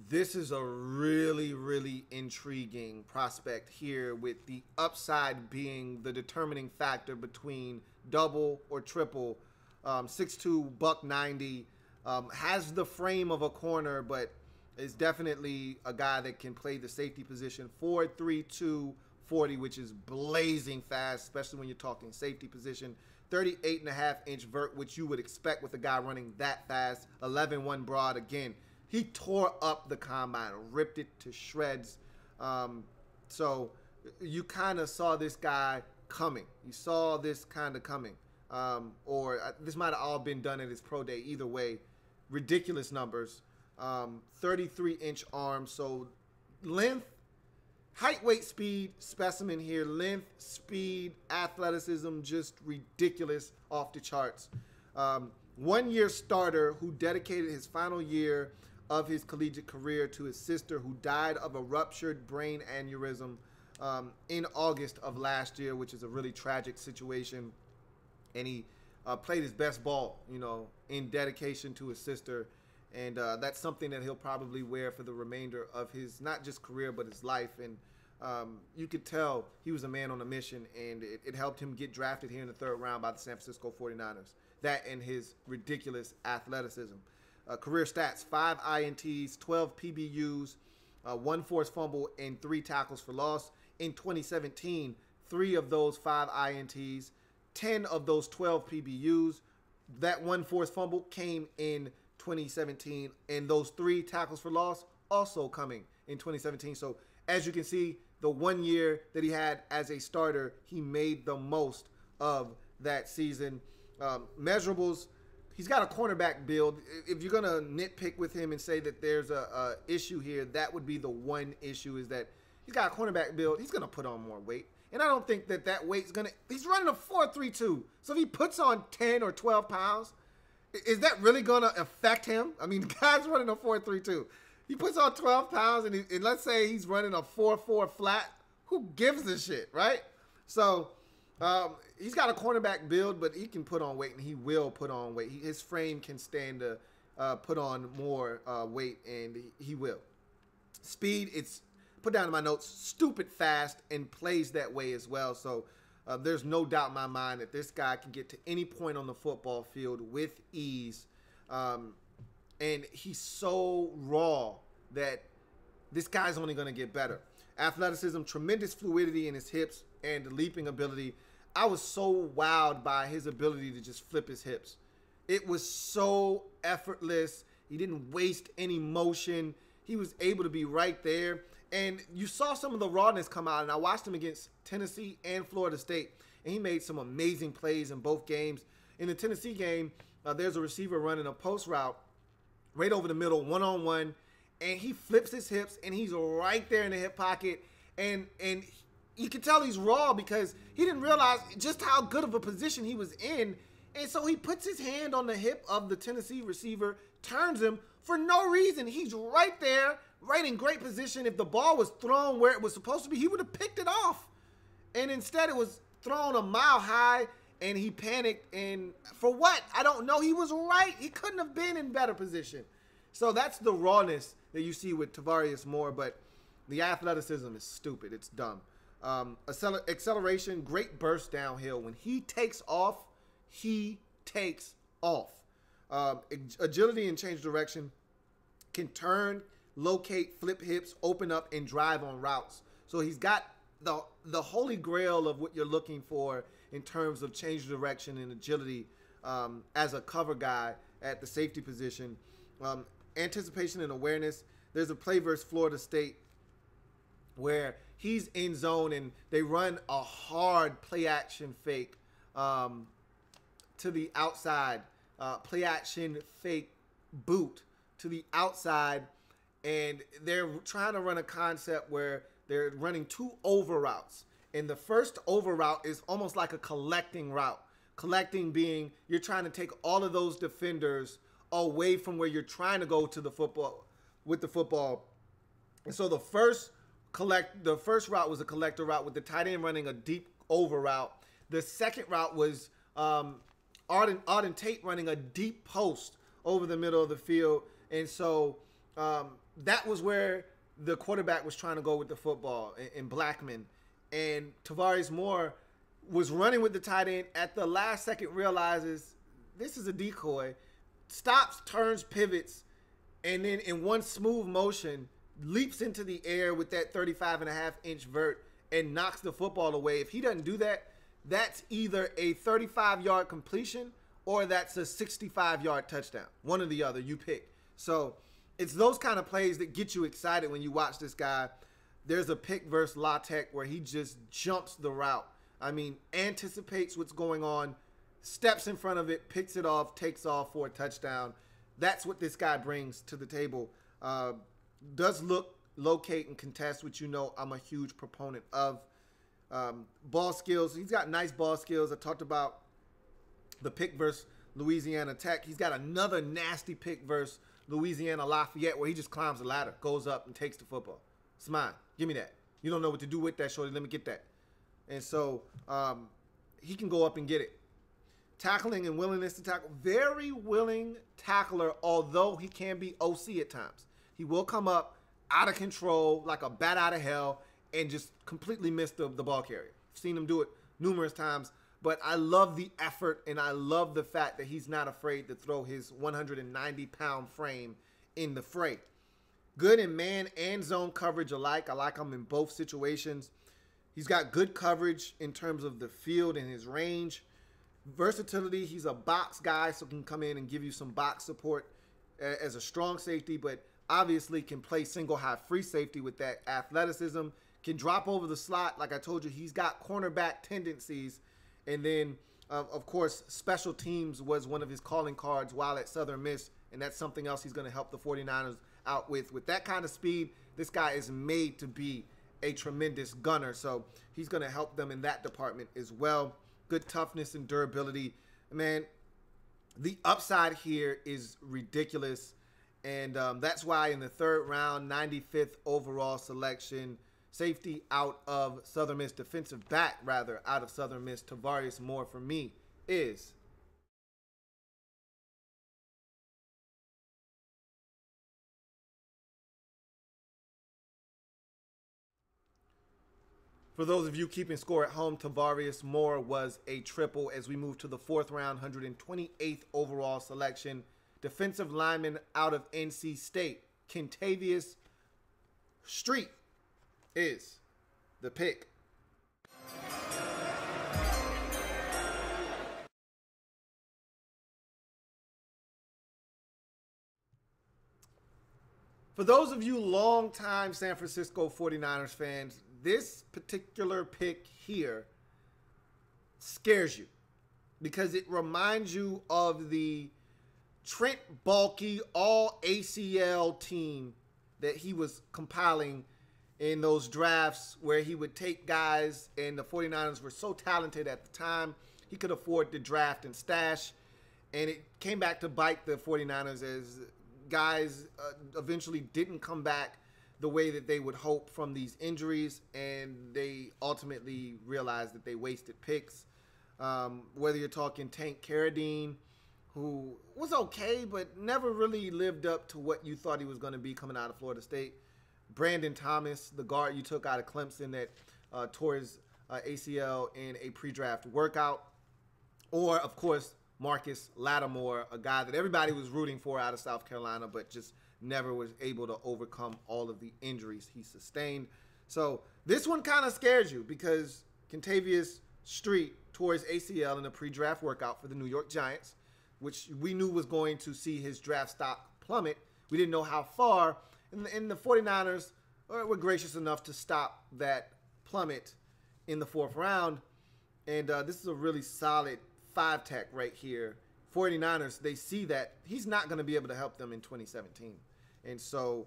This is a really, really intriguing prospect here, with the upside being the determining factor between double or triple. 6'2", $190, has the frame of a corner, but is definitely a guy that can play the safety position. 4.32 40, which is blazing fast, especially when you're talking safety position. 38.5-inch vert, which you would expect with a guy running that fast. 11.1 broad. Again, he tore up the combine, ripped it to shreds. So you kind of saw this guy coming. You saw this kind of coming. Or this might have all been done at his pro day. Either way, ridiculous numbers. 33-inch arms. So length, height, weight, speed specimen here. Length, speed, athleticism, just ridiculous, off the charts. 1-year starter who dedicated his final year of his collegiate career to his sister, who died of a ruptured brain aneurysm in August of last year, which is a really tragic situation. And he played his best ball, in dedication to his sister. And that's something that he'll probably wear for the remainder of his, not just career, but his life. And you could tell he was a man on a mission, and it helped him get drafted here in the third round by the San Francisco 49ers. That and his ridiculous athleticism. Career stats: 5 INTs, 12 PBUs, 1 forced fumble, and 3 tackles for loss. In 2017, 3 of those 5 INTs, 10 of those 12 PBUs. That 1 forced fumble came in 2017, and those 3 tackles for loss also coming in 2017. So as you can see, the 1 year that he had as a starter, he made the most of that season. Measurables: he's got a cornerback build. If you're gonna nitpick with him and say that there's a issue here, that would be the one issue, is that he's got a cornerback build. He's gonna put on more weight. And I don't think that weight's going to – he's running a 4.32. So if he puts on 10 or 12 pounds, is that really going to affect him? I mean, the guy's running a 4.32. He puts on 12 pounds, and let's say he's running a 4.4 flat. Who gives a shit, right? So he's got a cornerback build, but he can put on weight, and he will put on weight. His frame can stand to put on more weight, and he will. Speed, it's – put down in my notes, stupid fast, and plays that way as well. So there's no doubt in my mind that this guy can get to any point on the football field with ease. And he's so raw that this guy's only going to get better. Athleticism, tremendous fluidity in his hips, and leaping ability. I was so wowed by his ability to just flip his hips. It was so effortless. He didn't waste any motion. He was able to be right there. And you saw some of the rawness come out, and I watched him against Tennessee and Florida State, and he made some amazing plays in both games. In the Tennessee game, there's a receiver running a post route right over the middle, one-on-one, and he flips his hips, and he's right there in the hip pocket, and you can tell he's raw because he didn't realize just how good of a position he was in, and so he puts his hand on the hip of the Tennessee receiver, turns him for no reason. He's right there, right in great position. If the ball was thrown where it was supposed to be, he would have picked it off. And instead it was thrown a mile high, and he panicked. And for what? I don't know. He was right. He couldn't have been in better position. So that's the rawness that you see with Tavarius Moore, but the athleticism is stupid. It's dumb. Acceleration, great burst downhill. When he takes off, he takes off. Agility and change direction, can turn, locate, flip hips, open up, and drive on routes. So he's got the holy grail of what you're looking for in terms of change of direction and agility as a cover guy at the safety position. Anticipation and awareness. There's a play versus Florida State where he's in zone and they run a hard play action fake to the outside, play action fake boot to the outside, and they're trying to run a concept where they're running 2 over routes. And the first over route is almost like a collecting route. Collecting being you're trying to take all of those defenders away from where you're trying to go to the football with the football. And so the first route was a collector route with the tight end running a deep over route. The second route was Arden Tate running a deep post over the middle of the field. And so that was where the quarterback was trying to go with the football in Blackman. And Tavarius Moore was running with the tight end. At the last second realizes this is a decoy, stops, turns, pivots, and then in one smooth motion leaps into the air with that 35.5-inch vert and knocks the football away. If he doesn't do that, that's either a 35-yard completion or that's a 65-yard touchdown. One or the other, you pick. So it's those kind of plays that get you excited when you watch this guy. There's a pick versus La Tech where he just jumps the route. I mean, anticipates what's going on, steps in front of it, picks it off, takes off for a touchdown. That's what this guy brings to the table. Does look, locate, and contest, which you know I'm a huge proponent of. Ball skills. He's got nice ball skills. I talked about the pick versus Louisiana Tech. He's got another nasty pick versus Louisiana Lafayette where he just climbs the ladder, goes up, and takes the football. It's mine. Give me that. You don't know what to do with that, shorty. Let me get that. And so he can go up and get it. Tackling and willingness to tackle. Very willing tackler, although he can be OC at times. He will come up out of control like a bat out of hell and just completely miss the ball carrier. I've seen him do it numerous times. But I love the effort, and I love the fact that he's not afraid to throw his 190-pound frame in the fray. Good in man and zone coverage alike. I like him in both situations. He's got good coverage in terms of the field and his range. Versatility, he's a box guy, so can come in and give you some box support as a strong safety, but obviously can play single high free safety with that athleticism. Can drop over the slot. Like I told you, he's got cornerback tendencies. And then, of course, special teams was one of his calling cards while at Southern Miss, and that's something else he's going to help the 49ers out with. With that kind of speed, this guy is made to be a tremendous gunner, so he's going to help them in that department as well. Good toughness and durability. Man, the upside here is ridiculous, and that's why in the third round, 95th overall selection, safety out of Southern Miss, defensive back, rather, out of Southern Miss, Tavarius Moore, for me, is for those of you keeping score at home, Tavarius Moore was a triple as we move to the fourth round, 128th overall selection. Defensive lineman out of NC State, Kentavious Street, is the pick. For those of you longtime San Francisco 49ers fans, this particular pick here scares you because it reminds you of the Trent Baalke all ACL team that he was compiling in those drafts where he would take guys, and the 49ers were so talented at the time, he could afford to draft and stash. And it came back to bite the 49ers as guys eventually didn't come back the way that they would hope from these injuries, and they ultimately realized that they wasted picks. Whether you're talking Tank Carradine, who was okay, but never really lived up to what you thought he was going to be coming out of Florida State. Brandon Thomas, the guard you took out of Clemson that tore his ACL in a pre-draft workout. Or, of course, Marcus Lattimore, a guy that everybody was rooting for out of South Carolina, but just never was able to overcome all of the injuries he sustained. So this one kind of scares you because Kentavious Street tore his ACL in a pre-draft workout for the New York Giants, which we knew was going to see his draft stock plummet. We didn't know how far, and the 49ers were gracious enough to stop that plummet in the 4th round. And this is a really solid 5-tech right here. 49ers, they see that he's not going to be able to help them in 2017. And so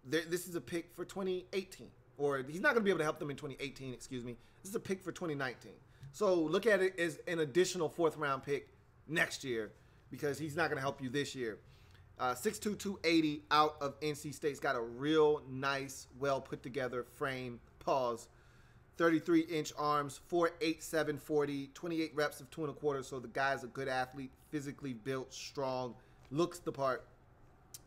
this is a pick for 2018. Or he's not going to be able to help them in 2018, excuse me. This is a pick for 2019. So look at it as an additional 4th round pick next year because he's not going to help you this year. 6'2", 280 out of NC State's got a real nice, well put together frame. Pause. 33-inch arms, 4'8", 740, 28 reps of 2 1/4. So the guy's a good athlete, physically built, strong, looks the part.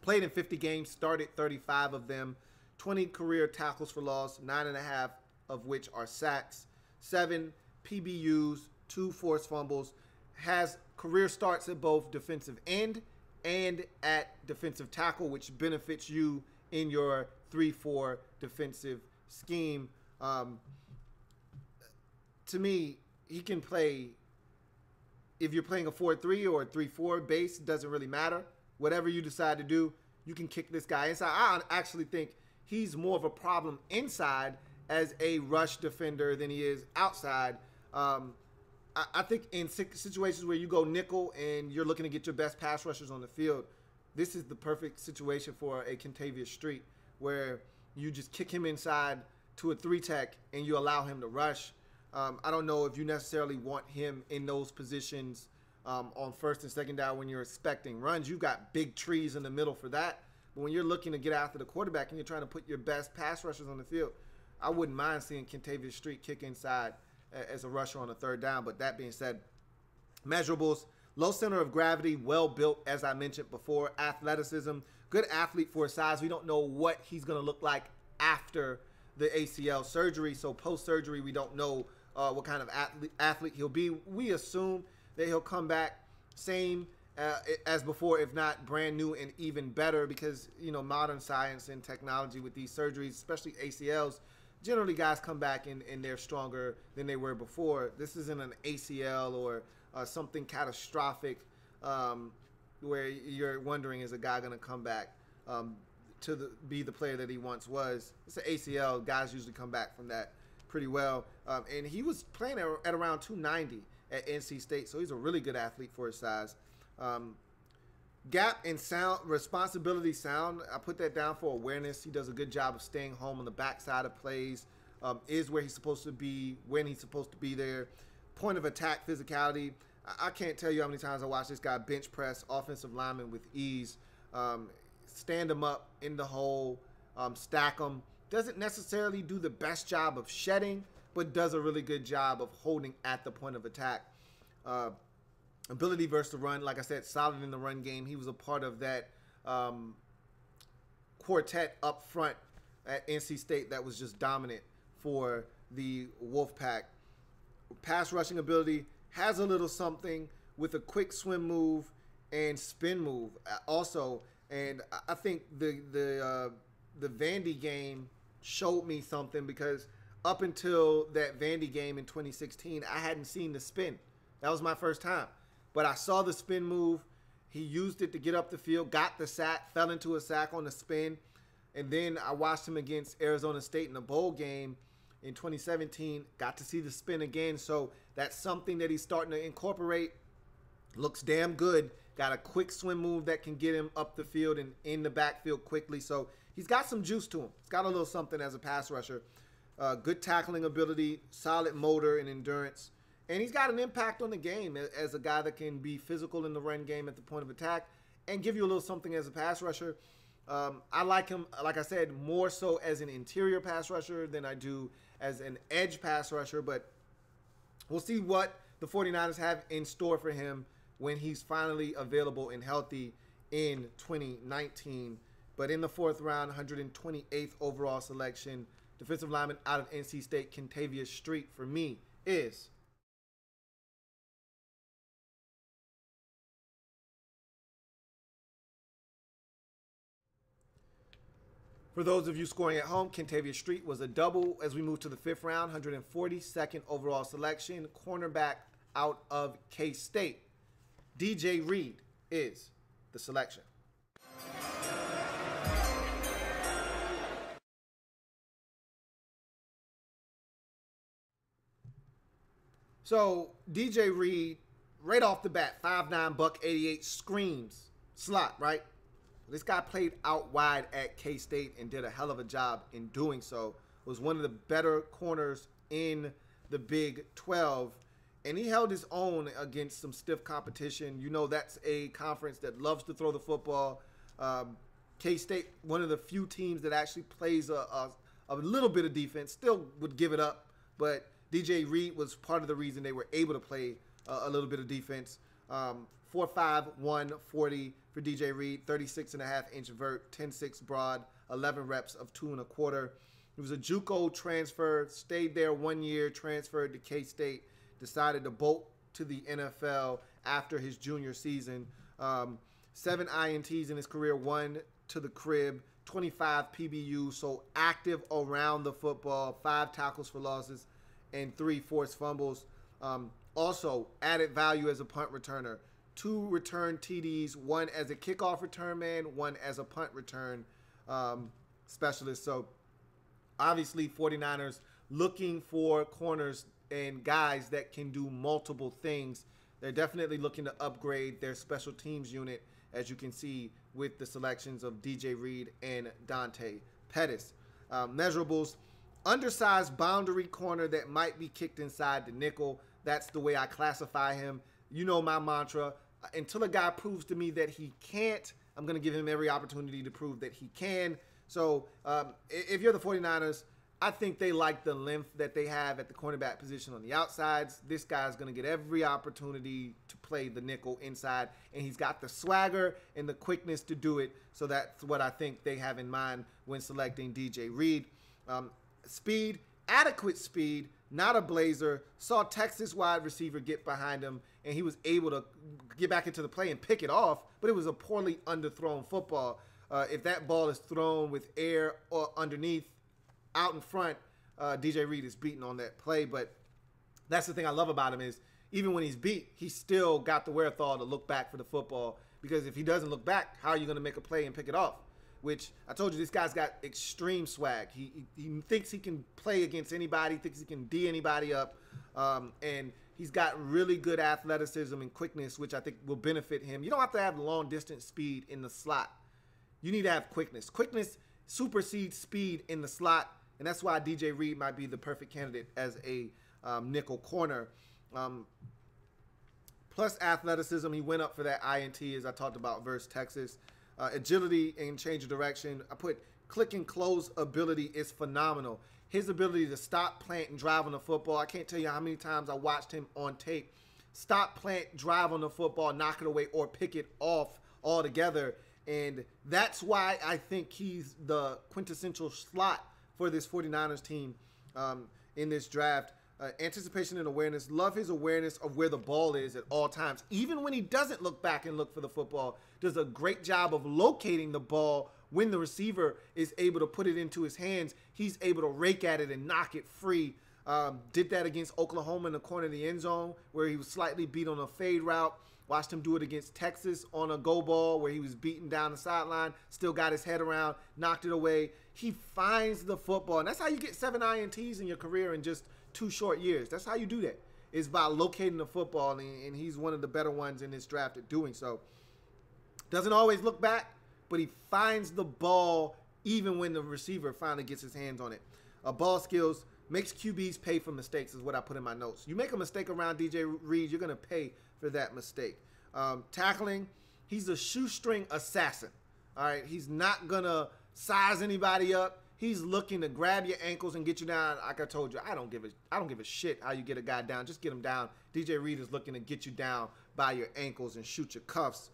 Played in 50 games, started 35 of them. 20 career tackles for loss, 9.5 of which are sacks. 7 PBUs, 2 forced fumbles. Has career starts at both defensive end and at defensive tackle, which benefits you in your 3-4 defensive scheme. To me, he can play, if you're playing a 4-3 or a 3-4 base, it doesn't really matter. Whatever you decide to do, you can kick this guy inside. I actually think he's more of a problem inside as a rush defender than he is outside. I think in situations where you go nickel and you're looking to get your best pass rushers on the field, this is the perfect situation for a Kentavious Street where you just kick him inside to a 3-tech and you allow him to rush. I don't know if you necessarily want him in those positions on 1st and 2nd down when you're expecting runs. You've got big trees in the middle for that. But when you're looking to get after the quarterback and you're trying to put your best pass rushers on the field, I wouldn't mind seeing Kentavious Street kick inside as a rusher on a 3rd down. But that being said, measurables, low center of gravity, well built, as I mentioned before, athleticism, good athlete for his size. We don't know what he's going to look like after the ACL surgery. So post-surgery, we don't know what kind of athlete he'll be. We assume that he'll come back same as before, if not brand new and even better, because, you know, modern science and technology with these surgeries, especially ACLs, generally guys come back and they're stronger than they were before. This isn't an ACL or something catastrophic where you're wondering, is a guy going to come back to be the player that he once was? It's an ACL. Guys usually come back from that pretty well. And he was playing at around 290 at NC State, so he's a really good athlete for his size. Gap and sound, responsibility sound, I put that down for awareness. He does a good job of staying home on the backside of plays, is where he's supposed to be, when he's supposed to be there. Point of attack physicality. I can't tell you how many times I watched this guy bench press offensive linemen with ease. Stand them up in the hole, stack them. Doesn't necessarily do the best job of shedding, but does a really good job of holding at the point of attack. Ability versus the run, like I said, solid in the run game. He was a part of that quartet up front at NC State that was just dominant for the Wolfpack. Pass rushing ability, has a little something with a quick swim move and spin move also. And I think the Vandy game showed me something, because up until that Vandy game in 2016, I hadn't seen the spin. That was my first time. But I saw the spin move. He used it to get up the field, got the sack, fell into a sack on the spin. And then I watched him against Arizona State in the bowl game in 2017. Got to see the spin again. So that's something that he's starting to incorporate. Looks damn good. Got a quick swim move that can get him up the field and in the backfield quickly. So he's got some juice to him. He's got a little something as a pass rusher. Good tackling ability, solid motor and endurance. And he's got an impact on the game as a guy that can be physical in the run game at the point of attack and give you a little something as a pass rusher. I like him, like I said, more so as an interior pass rusher than I do as an edge pass rusher. But we'll see what the 49ers have in store for him when he's finally available and healthy in 2019. But in the 4th round, 128th overall selection, defensive lineman out of NC State, Kentavious Street, for me, is... For those of you scoring at home, Kentavious Street was a double as we move to the 5th round, 142nd overall selection, cornerback out of K-State. DJ Reed is the selection. So DJ Reed, right off the bat, 5'9", buck 88, screams slot, right? This guy played out wide at K-State and did a hell of a job in doing so. Was one of the better corners in the Big 12. And he held his own against some stiff competition. You know, that's a conference that loves to throw the football. K-State, one of the few teams that actually plays a little bit of defense, still would give it up. But DJ Reed was part of the reason they were able to play a little bit of defense. 4'5", 140 for DJ Reed, 36.5-inch vert, 10.6 broad, 11 reps of 2 1/4. He was a JUCO transfer, stayed there 1 year, transferred to K-State, decided to bolt to the NFL after his junior season. 7 INTs in his career, 1 to the crib, 25 PBU, so active around the football, 5 tackles for losses, and 3 forced fumbles. Also, added value as a punt returner. 2 return TDs, 1 as a kickoff return man, 1 as a punt return specialist. So, obviously, 49ers looking for corners and guys that can do multiple things. They're definitely looking to upgrade their special teams unit, as you can see with the selections of DJ Reed and Dante Pettis. Measurables, undersized boundary corner that might be kicked inside the nickel. That's the way I classify him. You know my mantra. Until a guy proves to me that he can't, I'm going to give him every opportunity to prove that he can. So if you're the 49ers, I think they like the length that they have at the cornerback position on the outsides. This guy's going to get every opportunity to play the nickel inside, and he's got the swagger and the quickness to do it. So that's what I think they have in mind when selecting DJ Reed. Speed, adequate speed, not a blazer. Saw Texas wide receiver get behind him, and he was able to get back into the play and pick it off, but it was a poorly underthrown football. If that ball is thrown with air or underneath, out in front, DJ Reed is beaten on that play. But that's the thing I love about him is even when he's beat, he still got the wherewithal to look back for the football, because if he doesn't look back, how are you going to make a play and pick it off? Which I told you, this guy's got extreme swag. He thinks he can play against anybody, thinks he can D anybody up, and he's got really good athleticism and quickness, which I think will benefit him. You don't have to have long distance speed in the slot. You need to have quickness. Quickness supersedes speed in the slot, and that's why DJ Reed might be the perfect candidate as a nickel corner. Plus athleticism, he went up for that INT, as I talked about, versus Texas. Agility and change of direction. I put click and close ability is phenomenal. His ability to stop, plant, and drive on the football. I can't tell you how many times I watched him on tape. Stop, plant, drive on the football, knock it away, or pick it off altogether. And that's why I think he's the quintessential slot for this 49ers team in this draft. Anticipation and awareness. Love his awareness of where the ball is at all times. Even when he doesn't look back and look for the football, does a great job of locating the ball when the receiver is able to put it into his hands. He's able to rake at it and knock it free. Did that against Oklahoma in the corner of the end zone where he was slightly beat on a fade route. Watched him do it against Texas on a go ball where he was beaten down the sideline, still got his head around, knocked it away. He finds the football, and that's how you get 7 INTs in your career in just 2 short years. That's how you do that, is by locating the football, and he's one of the better ones in this draft at doing so. Doesn't always look back, but he finds the ball even when the receiver finally gets his hands on it. Ball skills, makes QBs pay for mistakes is what I put in my notes. You make a mistake around DJ Reed, you're going to pay for that mistake. Tackling, he's a shoestring assassin. All right, he's not going to size anybody up. He's looking to grab your ankles and get you down. Like I told you, I don't give a shit how you get a guy down. Just get him down. DJ Reed is looking to get you down by your ankles and shoot your cuffs.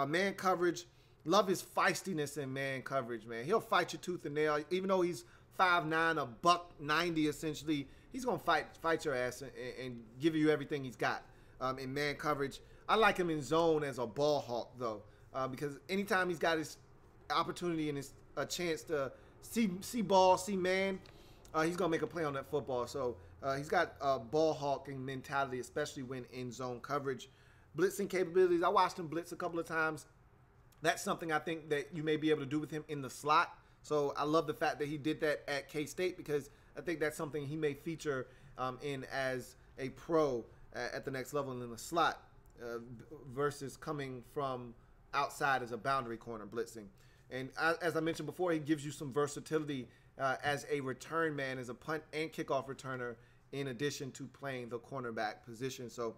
Man coverage, love his feistiness in man coverage, man. He'll fight you tooth and nail. Even though he's 5'9", a buck 90 essentially, he's gonna fight your ass and give you everything he's got in man coverage. I like him in zone as a ball hawk though, because anytime he's got his opportunity and a chance to see ball, see man, he's going to make a play on that football. So he's got a ball hawking mentality, especially when in zone coverage. Blitzing capabilities, I watched him blitz a couple of times. That's something I think that you may be able to do with him in the slot. So I love the fact that he did that at K-State, because I think that's something he may feature in as a pro at the next level in the slot versus coming from outside as a boundary corner blitzing. And as I mentioned before, he gives you some versatility as a return man, as a punt and kickoff returner, in addition to playing the cornerback position. So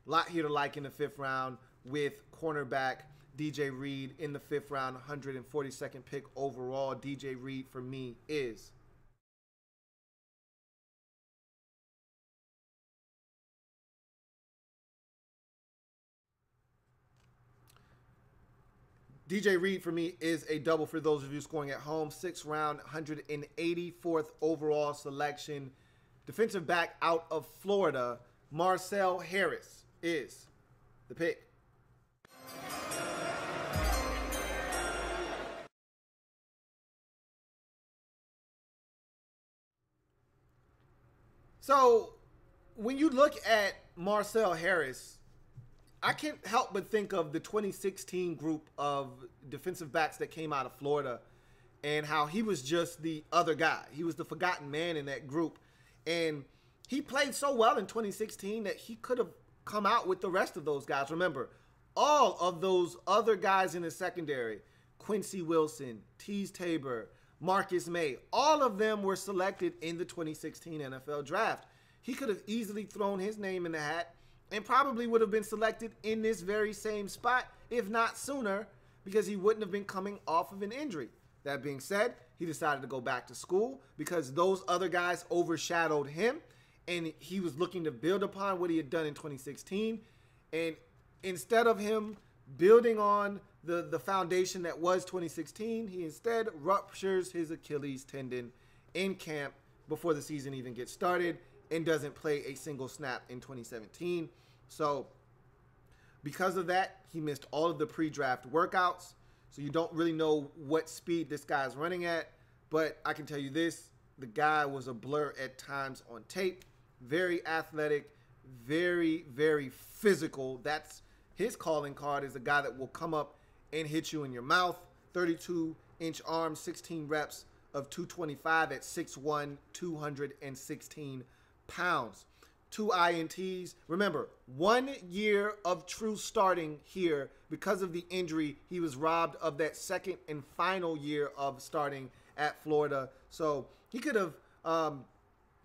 a lot here to like in the 5th round with cornerback DJ Reed in the 5th round, 142nd pick overall. DJ Reed for me is a double for those of you scoring at home. 6th round, 184th overall selection. Defensive back out of Florida, Marcel Harris is the pick. So when you look at Marcel Harris, I can't help but think of the 2016 group of defensive backs that came out of Florida and how he was just the other guy. He was the forgotten man in that group. And he played so well in 2016 that he could have come out with the rest of those guys. Remember, all of those other guys in the secondary, Quincy Wilson, Teez Tabor, Marcus May, all of them were selected in the 2016 NFL draft. He could have easily thrown his name in the hat and probably would have been selected in this very same spot, if not sooner, because he wouldn't have been coming off of an injury. That being said, he decided to go back to school because those other guys overshadowed him, and he was looking to build upon what he had done in 2016. And instead of him building on the foundation that was 2016, he instead ruptures his Achilles tendon in camp before the season even gets started and doesn't play a single snap in 2017. So because of that, he missed all of the pre-draft workouts. So you don't really know what speed this guy's running at. But I can tell you this, the guy was a blur at times on tape. Very athletic, very, very physical. That's his calling card, is a guy that will come up and hit you in your mouth. 32-inch arms, 16 reps of 225 at 6'1", 216 pounds. 2 INTs. Remember, 1 year of true starting here. Because of the injury, he was robbed of that second and final year of starting at Florida. So he could have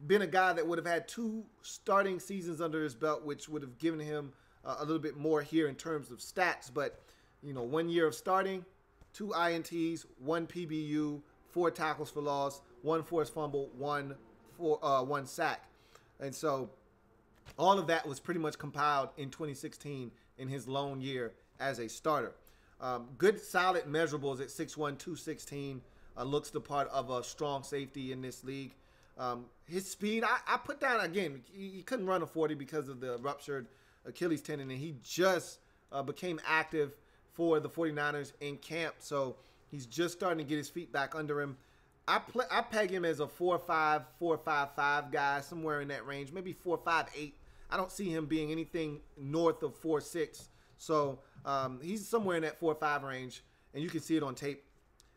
been a guy that would have had 2 starting seasons under his belt, which would have given him a little bit more here in terms of stats. But, you know, 1 year of starting, 2 INTs, 1 PBU, 4 tackles for loss, 1 forced fumble, 1 sack. And so all of that was pretty much compiled in 2016 in his lone year as a starter. Good, solid measurables at 6'1", 216. Looks the part of a strong safety in this league. His speed, I put down, again, he couldn't run a 40 because of the ruptured Achilles tendon, and he just became active for the 49ers in camp. So he's just starting to get his feet back under him. I peg him as a 4'5", 4'5'5" guy, somewhere in that range, maybe 4'5'8". I don't see him being anything north of 4'6". So he's somewhere in that 4'5" range, and you can see it on tape.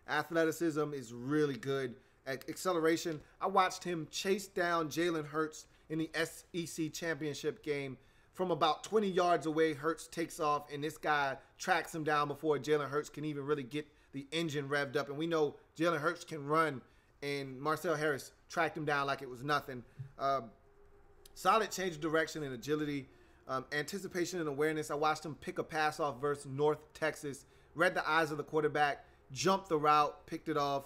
Athleticism is really good. Acceleration, I watched him chase down Jalen Hurts in the SEC championship game. From about 20 yards away, Hurts takes off, and this guy tracks him down before Jalen Hurts can even really get the engine revved up. And we know Jalen Hurts can run, and Marcel Harris tracked him down like it was nothing. Solid change of direction and agility. Anticipation and awareness. I watched him pick a pass off versus North Texas. Read the eyes of the quarterback, jumped the route, picked it off.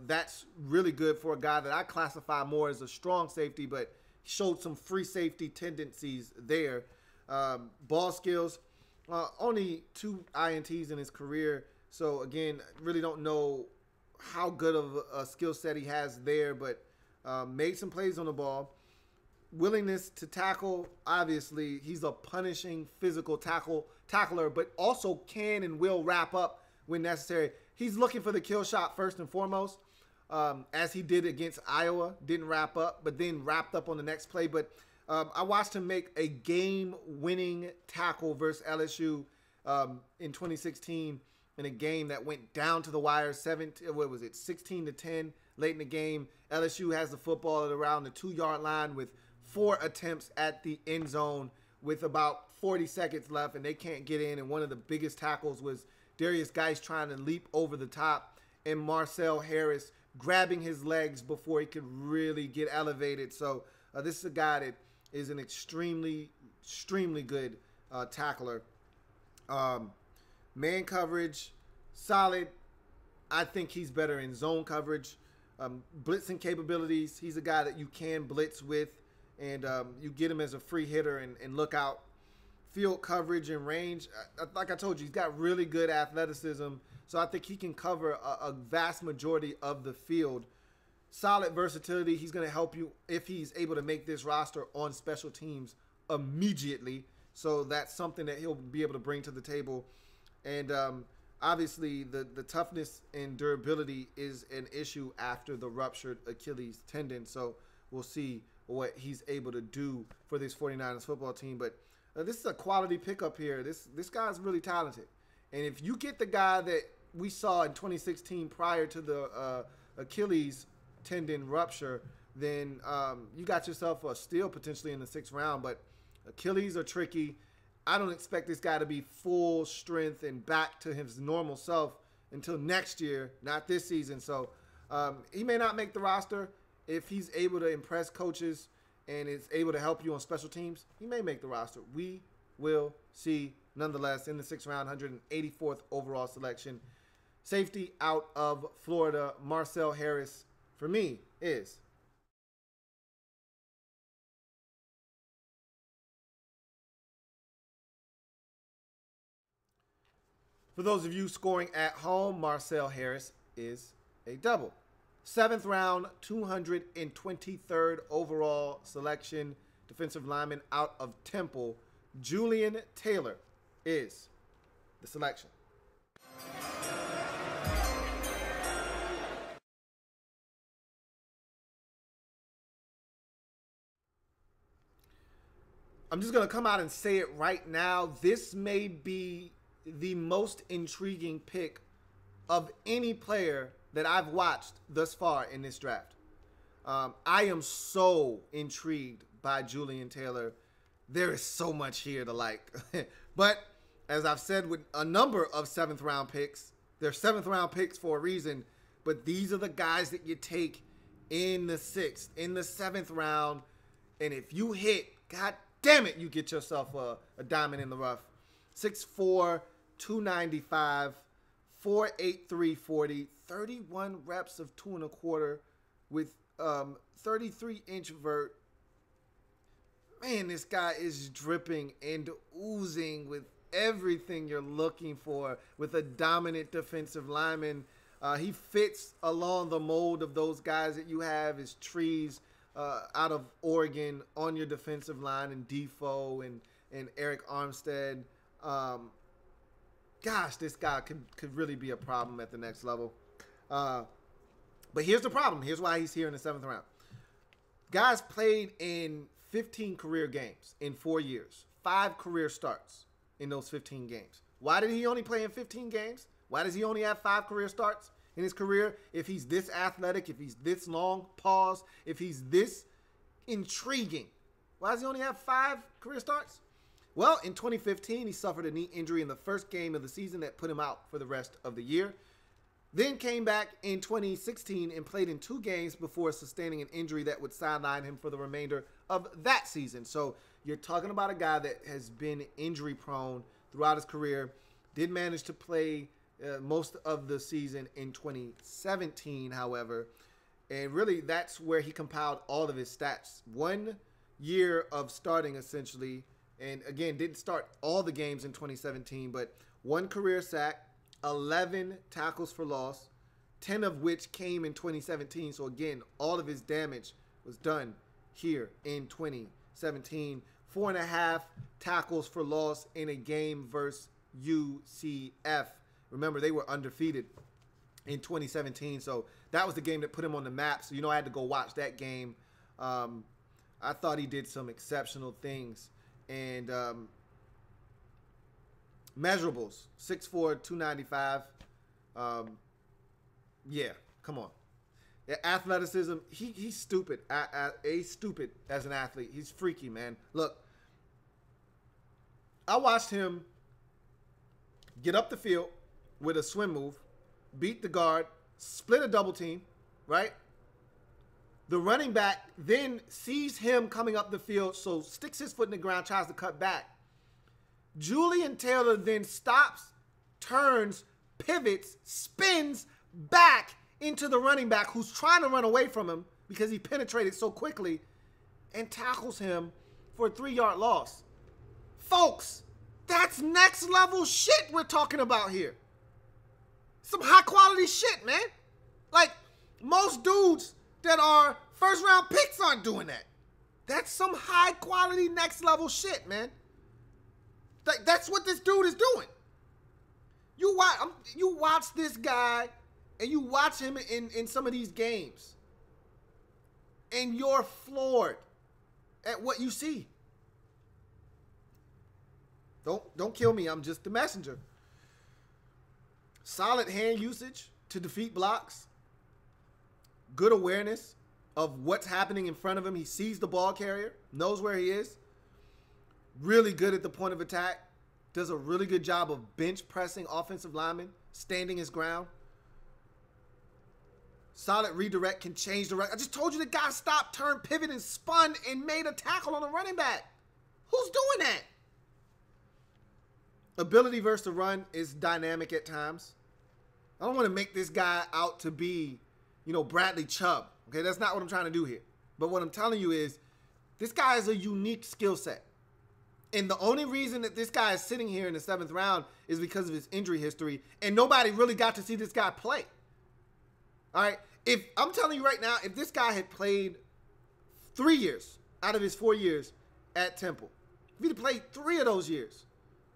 That's really good for a guy that I classify more as a strong safety, but showed some free safety tendencies there. Ball skills, only 2 INTs in his career. So, again, really don't know how good of a skill set he has there, but made some plays on the ball. Willingness to tackle, obviously, he's a punishing physical tackler, but also can and will wrap up when necessary. He's looking for the kill shot first and foremost. as he did against Iowa. Didn't wrap up, but then wrapped up on the next play. But I watched him make a game-winning tackle versus LSU in 2016 in a game that went down to the wire, 16-10 late in the game. LSU has the football at around the 2-yard line with 4 attempts at the end zone with about 40 seconds left, and they can't get in. And one of the biggest tackles was Darius Geis trying to leap over the top, and Marcel Harris grabbing his legs before he could really get elevated. So this is a guy that is an extremely good tackler. Man coverage, solid. I think he's better in zone coverage. Blitzing capabilities, he's a guy that you can blitz with, and you get him as a free hitter and look out. Field coverage and range, like I told you, he's got really good athleticism, so I think he can cover a vast majority of the field. Solid versatility. He's going to help you if he's able to make this roster on special teams immediately, so that's something that he'll be able to bring to the table. And obviously, the toughness and durability is an issue after the ruptured Achilles tendon, so we'll see what he's able to do for this 49ers football team. But this is a quality pickup here. This guy's really talented. And if you get the guy that we saw in 2016 prior to the Achilles tendon rupture, then you got yourself a steal potentially in the 6th round. But Achilles are tricky. I don't expect this guy to be full strength and back to his normal self until next year, not this season. So he may not make the roster. If he's able to impress coaches and is able to help you on special teams, he may make the roster. We will see. Nonetheless, in the 6th round, 184th overall selection. Safety out of Florida, Marcel Harris, for me, is. For those of you scoring at home, Marcel Harris is a double. 7th round, 223rd overall selection, defensive lineman out of Temple, Julian Taylor is the selection. I'm just going to come out and say it right now. This may be the most intriguing pick of any player that I've watched thus far in this draft. I am so intrigued by Julian Taylor. There is so much here to like. But as I've said with a number of 7th round picks, they're 7th round picks for a reason, but these are the guys that you take in the 6th, in the 7th round. And if you hit, God damn it, you get yourself a diamond in the rough. 6'4", 295, 4'8", 40, 31 reps of 2 1/4 with 33-inch vert. Man, this guy is dripping and oozing with everything you're looking for with a dominant defensive lineman. He fits along the mold of those guys that you have as trees out of Oregon on your defensive line, and Defoe and Eric Armstead. Gosh, this guy could really be a problem at the next level. But here's the problem. Here's why he's here in the 7th round. Guys played in 15 career games in 4 years. 5 career starts in those 15 games. Why did he only play in 15 games? Why does he only have 5 career starts in his career? If he's this athletic, if he's this long, pause, if he's this intriguing, why does he only have 5 career starts? Well, in 2015, he suffered a knee injury in the first game of the season that put him out for the rest of the year. Then came back in 2016 and played in 2 games before sustaining an injury that would sideline him for the remainder of that season. So you're talking about a guy that has been injury prone throughout his career. Did manage to play most of the season in 2017, however. And really, that's where he compiled all of his stats. 1 year of starting, essentially. And again, didn't start all the games in 2017, but 1 career sack, 11 tackles for loss, 10 of which came in 2017. So again, all of his damage was done here in 2017. 4.5 tackles for loss in a game versus UCF. Remember, they were undefeated in 2017. So that was the game that put him on the map. So, you know, I had to go watch that game. I thought he did some exceptional things. And measurables, 6'4", 295. Yeah, come on. Yeah, athleticism, he's stupid. He's stupid as an athlete. He's freaky, man. Look, I watched him get up the field with a swim move, beat the guard, split a double team, right? The running back then sees him coming up the field, so sticks his foot in the ground, tries to cut back. Julian Taylor then stops, turns, pivots, spins back into the running back who's trying to run away from him because he penetrated so quickly, and tackles him for a 3-yard loss. Folks, that's next level shit we're talking about here. Some high quality shit, man. Like, most dudes that are first round picks aren't doing that. That's some high quality next level shit, man. That's what this dude is doing. You watch this guy and you watch him in some of these games, and you're floored at what you see. Don't kill me. I'm just the messenger. Solid hand usage to defeat blocks. Good awareness of what's happening in front of him. He sees the ball carrier, knows where he is. Really good at the point of attack. Does a really good job of bench pressing offensive linemen, standing his ground. Solid redirect, can change direct. I just told you the guy stopped, turned, pivot, and spun and made a tackle on the running back. Who's doing that? Ability versus the run is dynamic at times. I don't want to make this guy out to be, you know, Bradley Chubb. Okay, that's not what I'm trying to do here. But what I'm telling you is this guy is a unique skill set. And the only reason that this guy is sitting here in the 7th round is because of his injury history. And nobody really got to see this guy play. All right? If I'm telling you right now, if this guy had played 3 years out of his 4 years at Temple, if he'd played 3 of those years,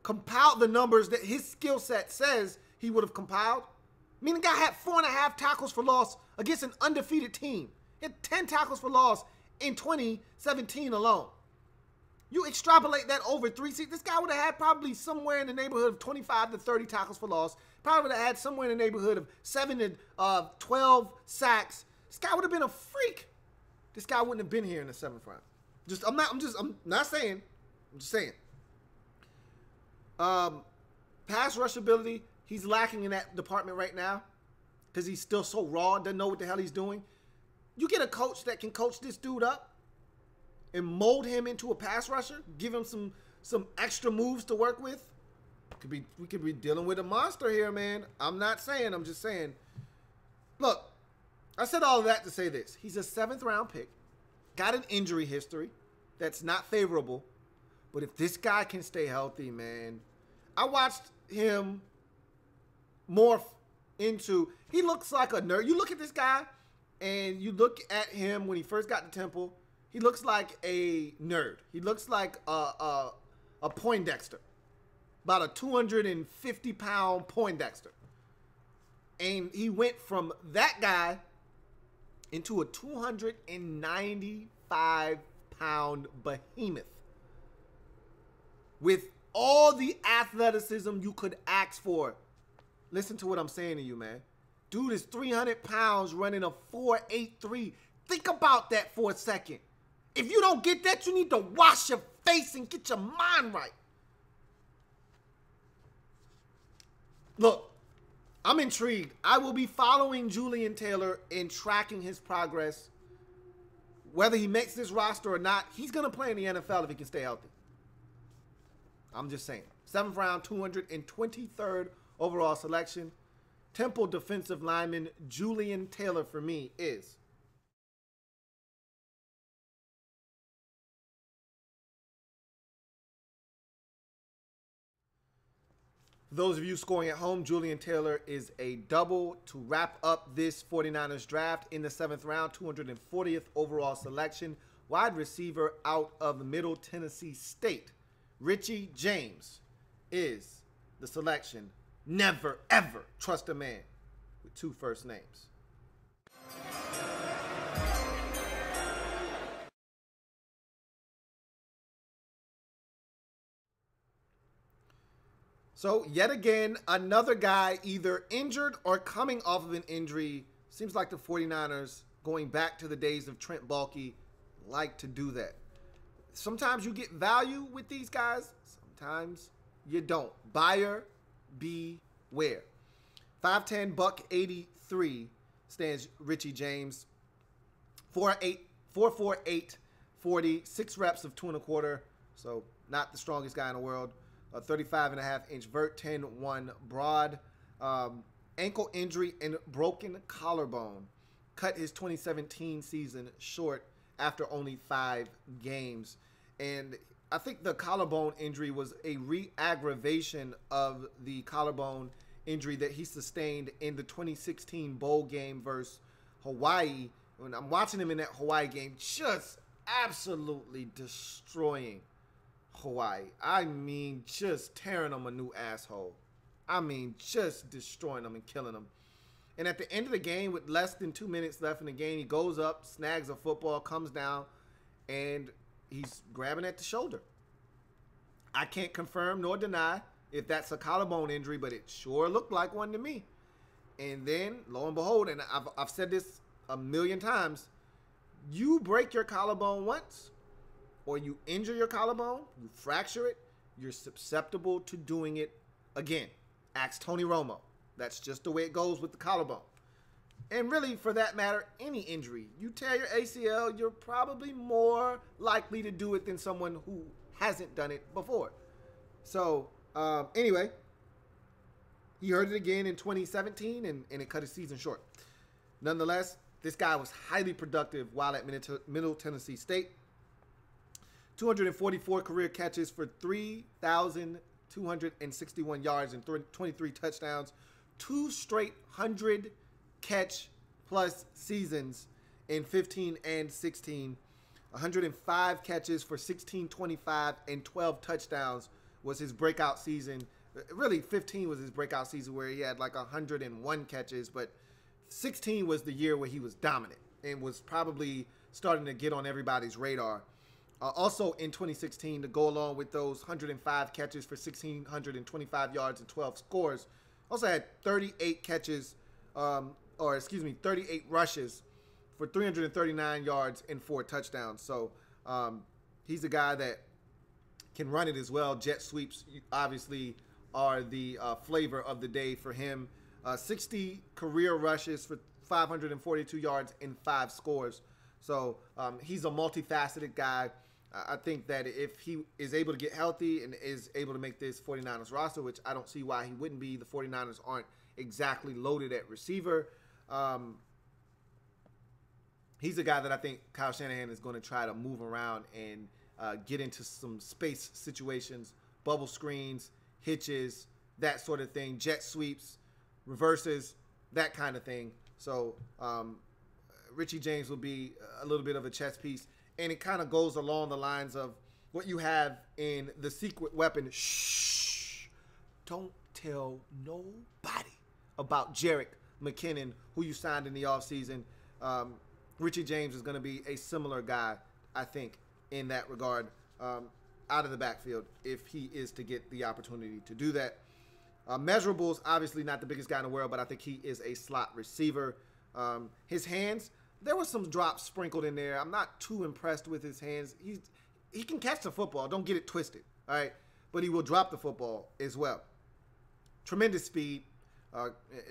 compiled the numbers that his skill set says he would have compiled, I mean, the guy had 4.5 tackles for loss against an undefeated team. He had 10 tackles for loss in 2017 alone. You extrapolate that over 3 seasons, this guy would have had probably somewhere in the neighborhood of 25 to 30 tackles for loss. Probably would have had somewhere in the neighborhood of 7 to 12 sacks. This guy would have been a freak. This guy wouldn't have been here in the 7th round. I'm not saying. I'm just saying. Pass rush ability, he's lacking in that department right now because he's still so raw, doesn't know what the hell he's doing. You get a coach that can coach this dude up and mold him into a pass rusher, give him some extra moves to work with. We could be dealing with a monster here, man. I'm not saying, I'm just saying. Look, I said all of that to say this. He's a 7th round pick, got an injury history that's not favorable, but if this guy can stay healthy, man, I watched him morph into, he looks like a nerd. You look at this guy and you look at him when he first got to Temple, he looks like a nerd. He looks like a Poindexter, about a 250-pound Poindexter. And he went from that guy into a 295-pound behemoth with all the athleticism you could ask for. Listen to what I'm saying to you, man. Dude is 300 pounds running a 4.83. Think about that for a second. If you don't get that, you need to wash your face and get your mind right. Look, I'm intrigued. I will be following Julian Taylor and tracking his progress. Whether he makes this roster or not, he's going to play in the NFL if he can stay healthy. I'm just saying. 7th round, 223rd overall selection. Temple defensive lineman Julian Taylor for me is. For those of you scoring at home, Julian Taylor is a double to wrap up this 49ers draft in the 7th round, 240th overall selection. Wide receiver out of Middle Tennessee State. Richie James is the selection. Never, ever trust a man with with 2 first names. So, yet again, another guy either injured or coming off of an injury. Seems like the 49ers, going back to the days of Trent Baalke, like to do that. Sometimes you get value with these guys. Sometimes you don't. Buyer beware. 5'10", buck 83 stands Richie James. 4'4", 40, 6 reps of 2 1/4. So, not the strongest guy in the world. 35.5-inch vert, 10-1 broad. Ankle injury and broken collarbone. Cut his 2017 season short after only 5 games. And I think the collarbone injury was a re-aggravation of the collarbone injury that he sustained in the 2016 bowl game versus Hawaii. When I'm watching him in that Hawaii game, just absolutely destroying Hawaii. I mean, just tearing them a new asshole. I mean, just destroying them and killing them. And at the end of the game, with less than 2 minutes left in the game, he goes up, snags a football, comes down, and he's grabbing at the shoulder. I can't confirm nor deny if that's a collarbone injury, but it sure looked like one to me. And then, lo and behold, and I've said this a million times, you break your collarbone once, or you injure your collarbone, you fracture it, you're susceptible to doing it again. Ask Tony Romo. That's just the way it goes with the collarbone. And really, for that matter, any injury. You tear your ACL, you're probably more likely to do it than someone who hasn't done it before. So, anyway, he hurt it again in 2017, and it cut his season short. Nonetheless, this guy was highly productive while at Middle Tennessee State. 244 career catches for 3,261 yards and 23 touchdowns. 2 straight 100-catch-plus seasons in 15 and 16. 105 catches for 1,625 and 12 touchdowns was his breakout season. Really, 15 was his breakout season where he had like 101 catches, but 16 was the year where he was dominant and was probably starting to get on everybody's radar. Also in 2016, to go along with those 105 catches for 1,625 yards and 12 scores, also had 38 catches, 38 rushes for 339 yards and 4 touchdowns. So he's a guy that can run it as well. Jet sweeps obviously are the flavor of the day for him. 60 career rushes for 542 yards and 5 scores. So he's a multifaceted guy. I think that if he is able to get healthy and is able to make this 49ers roster, which I don't see why he wouldn't be, the 49ers aren't exactly loaded at receiver. He's a guy that I think Kyle Shanahan is going to try to move around and get into some space situations, bubble screens, hitches, that sort of thing, jet sweeps, reverses, that kind of thing. So Richie James will be a little bit of a chess piece. And it kind of goes along the lines of what you have in the secret weapon. Shh. Don't tell nobody about Jerick McKinnon, who you signed in the offseason. Richie James is going to be a similar guy, I think, in that regard, out of the backfield, if he is to get the opportunity to do that. Measurables, obviously not the biggest guy in the world, but I think he is a slot receiver. His hands, there were some drops sprinkled in there. I'm not too impressed with his hands. He can catch the football. Don't get it twisted, all right? But he will drop the football as well. Tremendous speed.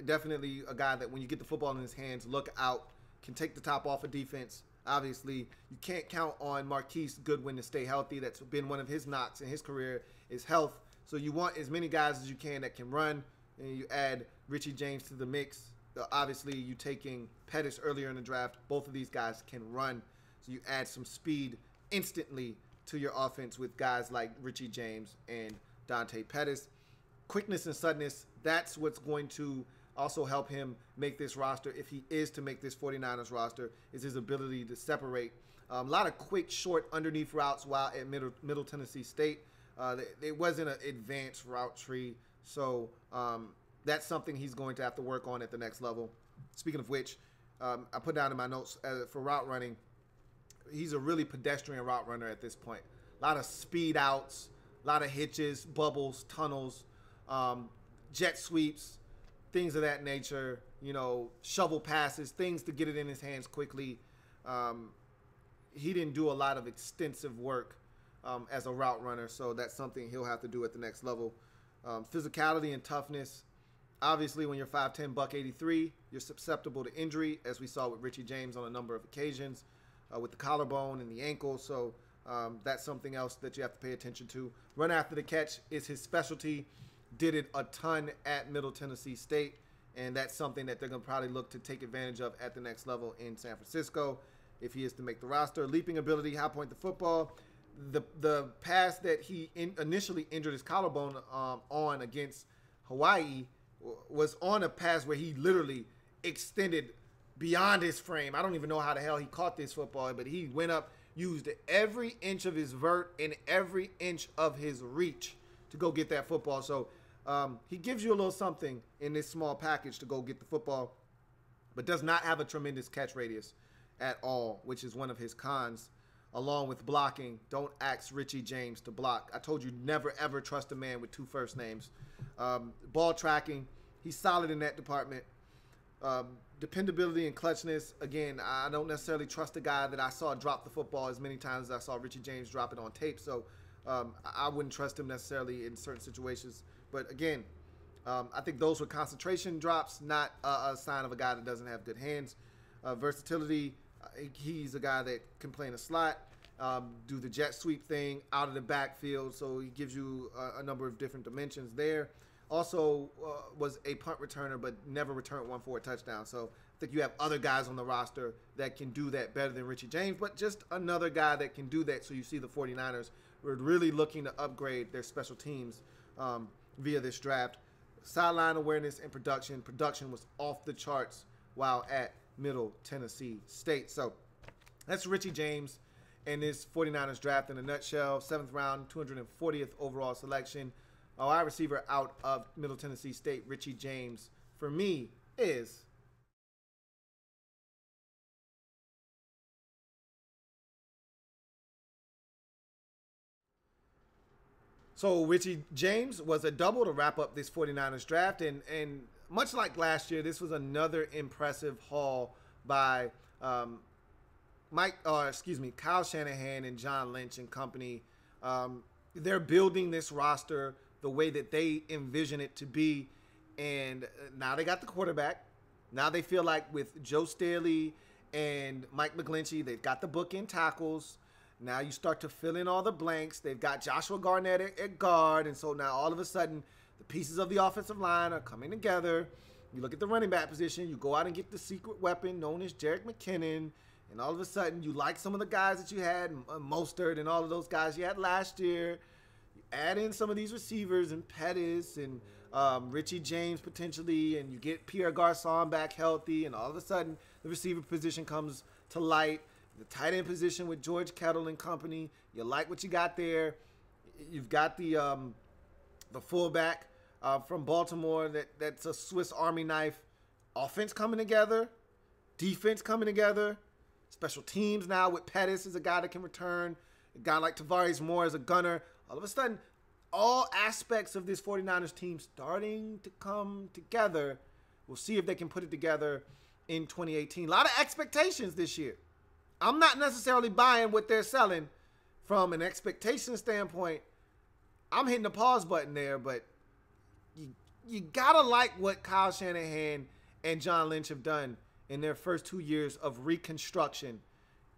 Definitely a guy that when you get the football in his hands, look out, can take the top off of defense. Obviously, you can't count on Marquise Goodwin to stay healthy. That's been one of his knocks in his career is health. So you want as many guys as you can that can run, and you add Richie James to the mix. Obviously, you taking Pettis earlier in the draft. Both of these guys can run. So you add some speed instantly to your offense with guys like Richie James and Dante Pettis. Quickness and suddenness, that's what's going to also help him make this roster. If he is to make this 49ers roster, is his ability to separate. A lot of quick, short, underneath routes while at Middle Tennessee State. It wasn't an advanced route tree. So that's something he's going to have to work on at the next level. Speaking of which, I put down in my notes for route running, he's a really pedestrian route runner at this point. A lot of speed outs, a lot of hitches, bubbles, tunnels, jet sweeps, things of that nature, you know, shovel passes, things to get it in his hands quickly. He didn't do a lot of extensive work as a route runner, so that's something he'll have to do at the next level. Physicality and toughness. Obviously, when you're 5'10", buck 83, you're susceptible to injury, as we saw with Richie James on a number of occasions, with the collarbone and the ankle. So that's something else that you have to pay attention to. Run after the catch is his specialty. Did it a ton at Middle Tennessee State, and that's something that they're going to probably look to take advantage of at the next level in San Francisco if he is to make the roster. Leaping ability, high point the football. The pass that he initially injured his collarbone on against Hawaii was on a pass where he literally extended beyond his frame. I don't even know how the hell he caught this football, but he went up, used every inch of his vert and every inch of his reach to go get that football. So he gives you a little something in this small package to go get the football, but does not have a tremendous catch radius at all, which is one of his cons. Along with blocking, don't ask Richie James to block. I told you never, ever trust a man with two first names. Ball tracking, he's solid in that department. Dependability and clutchness, again, I don't necessarily trust a guy that I saw drop the football as many times as I saw Richie James drop it on tape. So I wouldn't trust him necessarily in certain situations. But again, I think those were concentration drops, not a sign of a guy that doesn't have good hands. Versatility, he's a guy that can play in a slot, do the jet sweep thing out of the backfield, so he gives you a number of different dimensions there. Also was a punt returner, but never returned one for a touchdown. So I think you have other guys on the roster that can do that better than Richie James, but just another guy that can do that. So you see the 49ers were really looking to upgrade their special teams via this draft. Sideline awareness and production. Production was off the charts while at Middle Tennessee State. So that's Richie James and this 49ers draft in a nutshell. 7th round, 240th overall selection. A wide receiver out of Middle Tennessee State, Richie James, for me is so Richie James was a double to wrap up this 49ers draft, and much like last year, this was another impressive haul by Kyle Shanahan and John Lynch and company. They're building this roster the way that they envision it to be, and now they got the quarterback. Now they feel like with Joe Staley and Mike McGlinchey, they've got the bookend tackles. Now you start to fill in all the blanks. They've got Joshua Garnett at guard, and so now all of a sudden the pieces of the offensive line are coming together. You look at the running back position, you go out and get the secret weapon known as Jerick McKinnon, and all of a sudden you like some of the guys that you had, Mostert and all of those guys you had last year. You add in some of these receivers and Pettis and Richie James potentially, and you get Pierre Garçon back healthy, and all of a sudden the receiver position comes to light. The tight end position with George Kittle and company, you like what you got there. You've got the fullback from Baltimore that's a Swiss Army knife. Offense coming together, defense coming together, special teams now with Pettis as a guy that can return, a guy like Tavarius Moore as a gunner. All of a sudden, all aspects of this 49ers team starting to come together. We'll see if they can put it together in 2018. A lot of expectations this year. I'm not necessarily buying what they're selling from an expectation standpoint. I'm hitting the pause button there, but you gotta like what Kyle Shanahan and John Lynch have done in their first 2 years of reconstruction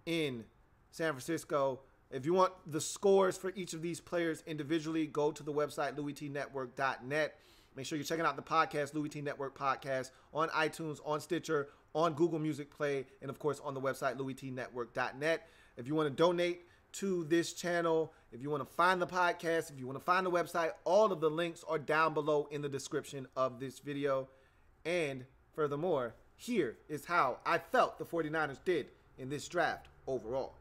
in San Francisco. If you want the scores for each of these players individually, go to the website LouieTeeNetwork.net. Make sure you're checking out the podcast, Louie Tee Network Podcast, on iTunes, on Stitcher, on Google Music Play, and of course on the website LouieTeeNetwork.net. If you want to donate to this channel, if you want to find the podcast, if you want to find the website, all of the links are down below in the description of this video. And furthermore, here is how I felt the 49ers did in this draft overall.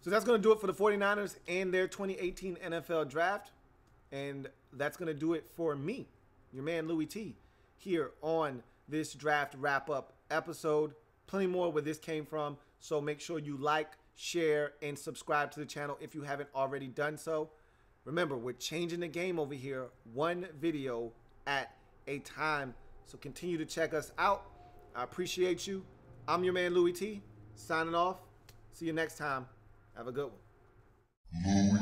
So that's going to do it for the 49ers and their 2018 NFL Draft. And that's going to do it for me, your man Louie T, here on this draft wrap-up episode. Plenty more where this came from. So make sure you like, share, and subscribe to the channel if you haven't already done so. Remember, we're changing the game over here, one video at a time. So continue to check us out. I appreciate you. I'm your man Louie T, signing off. See you next time. Have a good one.